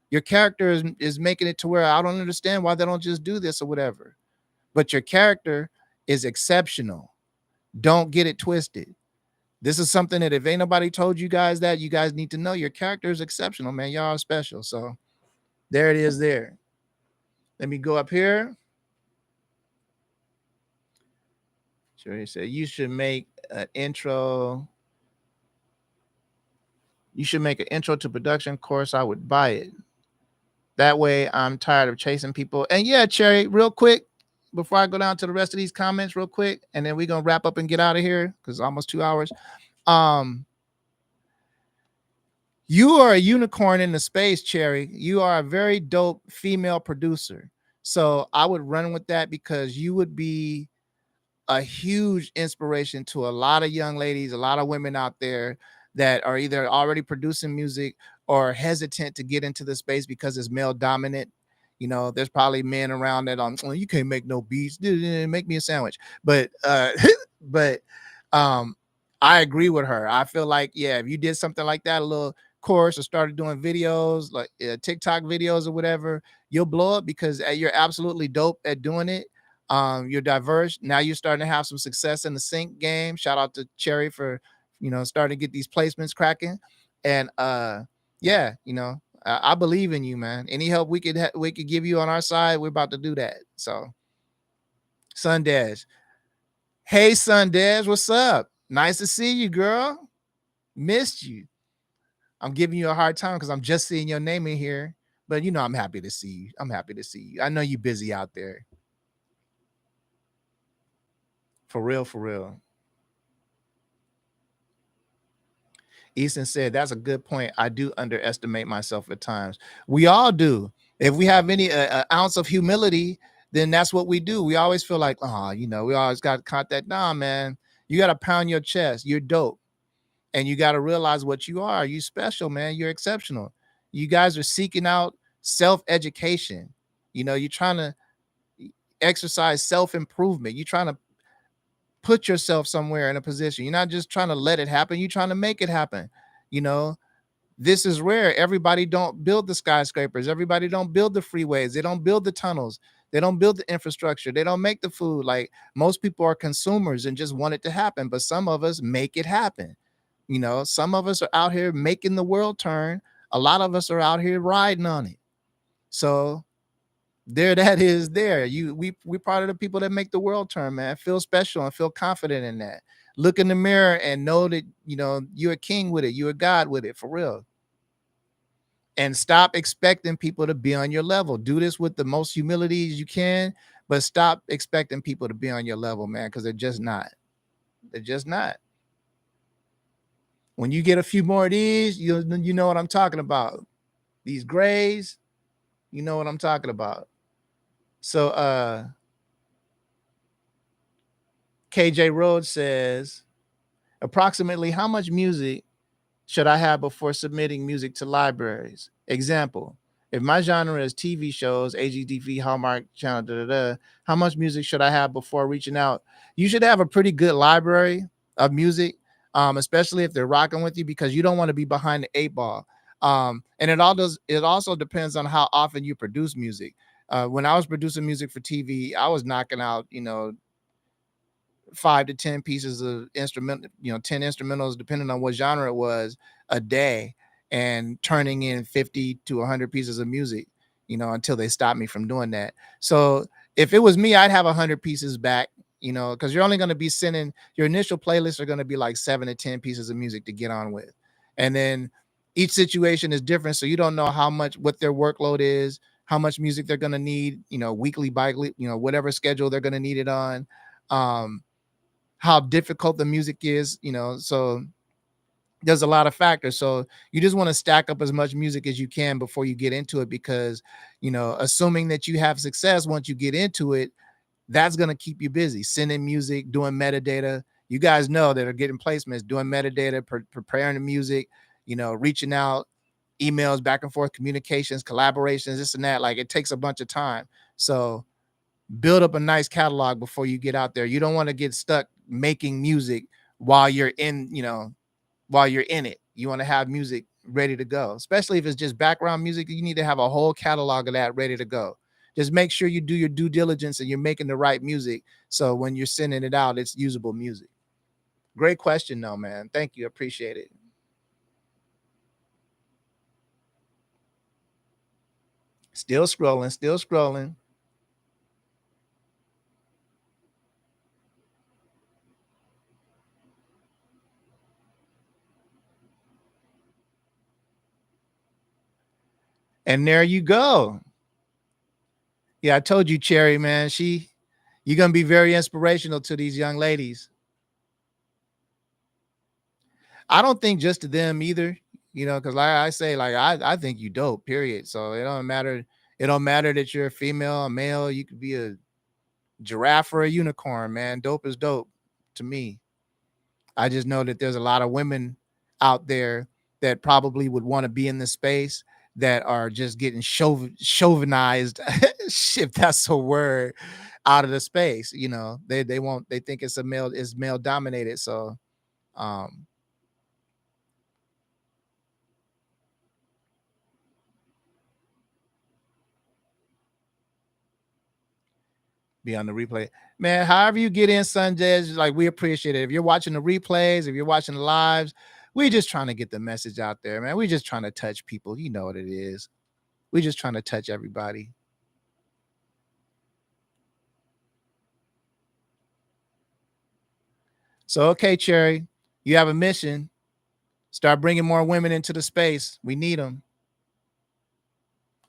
Your character is making it to where I don't understand why they don't just do this or whatever. But your character is exceptional. Don't get it twisted. This is something that if ain't nobody told you guys that, you guys need to know. Your character is exceptional, man. Y'all are special. So there it is there. Let me go up here. Sure, he said you should make an intro. You should make an intro to production course. I would buy it. That way I'm tired of chasing people. And yeah, Cherry, real quick, before I go down to the rest of these comments real quick, and then we're gonna wrap up and get out of here because it's almost 2 hours. You are a unicorn in the space, Cherry. You are a very dope female producer. So I would run with that because you would be a huge inspiration to a lot of young ladies, a lot of women out there that are either already producing music or hesitant to get into the space because it's male dominant. There's probably men around that you can't make no beats, make me a sandwich. But but I agree with her. I feel like, yeah, if you did something like that, a little course, or started doing videos like TikTok videos or whatever, you'll blow up because you're absolutely dope at doing it. You're diverse. Now you're starting to have some success in the sync game. Shout out to Cherry for, starting to get these placements cracking. And yeah, I believe in you, man. Any help we could give you on our side, we're about to do that. So, Sundez. Hey, Sundez, what's up? Nice to see you, girl. Missed you. I'm giving you a hard time because I'm just seeing your name in here. But I'm happy to see you. I'm happy to see you. I know you're busy out there. For real, for real. Easton said, that's a good point. I do underestimate myself at times. We all do. If we have any ounce of humility, then that's what we do. We always feel like, we always got to cut that down, man. You got to pound your chest. You're dope. And you got to realize what you are. You special, man. You're exceptional. You guys are seeking out self-education. You're trying to exercise self-improvement. You're trying to put yourself somewhere in a position. You're not just trying to let it happen. You're trying to make it happen. This is rare. Everybody don't build the skyscrapers. Everybody don't build the freeways. They don't build the tunnels. They don't build the infrastructure. They don't make the food. Like, most people are consumers and just want it to happen. But some of us make it happen. Some of us are out here making the world turn. A lot of us are out here riding on it. So there that is there. We part of the people that make the world turn, man. Feel special and feel confident in that. Look in the mirror and know that you're a king with it, you're a god with it, for real. And stop expecting people to be on your level. Do this with the most humility as you can, but stop expecting people to be on your level, man, because they're just not. They're just not. When you get a few more of these, you know what I'm talking about. These grays, you know what I'm talking about. So KJ Rhodes says, approximately how much music should I have before submitting music to libraries? Example, if my genre is TV shows, HGTV, Hallmark Channel, how much music should I have before reaching out? You should have a pretty good library of music. especially if they're rocking with you, because you don't want to be behind the eight ball. And it also depends on how often you produce music. When I was producing music for TV, I was knocking out, 5 to 10 pieces of instrument, 10 instrumentals, depending on what genre it was, a day, and turning in 50 to 100 pieces of music, until they stopped me from doing that. So if it was me, I'd have 100 pieces back, because you're only going to be sending your initial playlists are going to be like 7 to 10 pieces of music to get on with. And then each situation is different. So you don't know what their workload is, how much music they're going to need, weekly, bi-weekly, whatever schedule they're going to need it on. How difficult the music is, so there's a lot of factors. So you just want to stack up as much music as you can before you get into it, because, assuming that you have success once you get into it, that's going to keep you busy sending music, doing metadata. You guys know that are getting placements, doing metadata, preparing the music, reaching out, emails, back and forth communications, collaborations, this and that. Like, it takes a bunch of time. So build up a nice catalog before you get out there. You don't want to get stuck making music while you're in it. You want to have music ready to go, especially if it's just background music. You need to have a whole catalog of that ready to go. Just make sure you do your due diligence and you're making the right music, so when you're sending it out, it's usable music. Great question though, man. Thank you. Appreciate it. Still scrolling, still scrolling. And there you go. Yeah, I told you, Cherry, man. You're gonna be very inspirational to these young ladies. I don't think just to them either, because like I say, like I think you dope, period. So it don't matter. It don't matter that you're a female, a male. You could be a giraffe or a unicorn, man. Dope is dope to me. I just know that there's a lot of women out there that probably would want to be in this space, that are just getting chauvinized, if that's a word, out of the space. They won't. They think it's male dominated. So um be on the replay. Man, however you get in, Sundays, like, we appreciate it. If you're watching the replays, if you're watching the lives, we just trying to get the message out there, man. We just trying to touch people. You know what it is. We just trying to touch everybody. So, okay, Cherry, you have a mission. Start bringing more women into the space. We need them.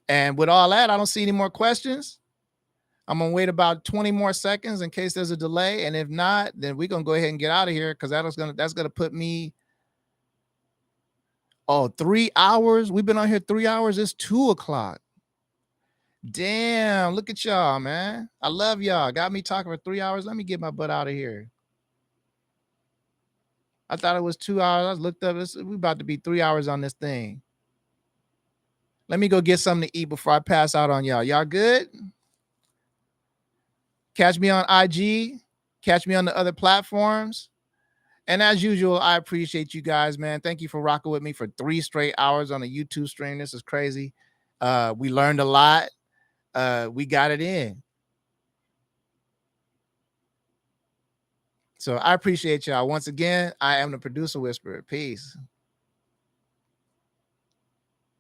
And with all that, I don't see any more questions. I'm gonna wait about 20 more seconds in case there's a delay, and if not, then we're gonna go ahead and get out of here, because that's gonna put me 3 hours. We've been on here 3 hours. It's 2 o'clock. Damn, look at y'all, man. I love y'all. Got me talking for 3 hours. Let me get my butt out of here. I thought it was 2 hours. I looked up. We about to be 3 hours on this thing. Let me go get something to eat before I pass out on y'all. Y'all good? Catch me on IG. Catch me on the other platforms. And as usual, I appreciate you guys, man. Thank you for rocking with me for 3 straight hours on a YouTube stream. This is crazy. We learned a lot. We got it in. So I appreciate y'all. Once again, I am the producer whisperer. Peace.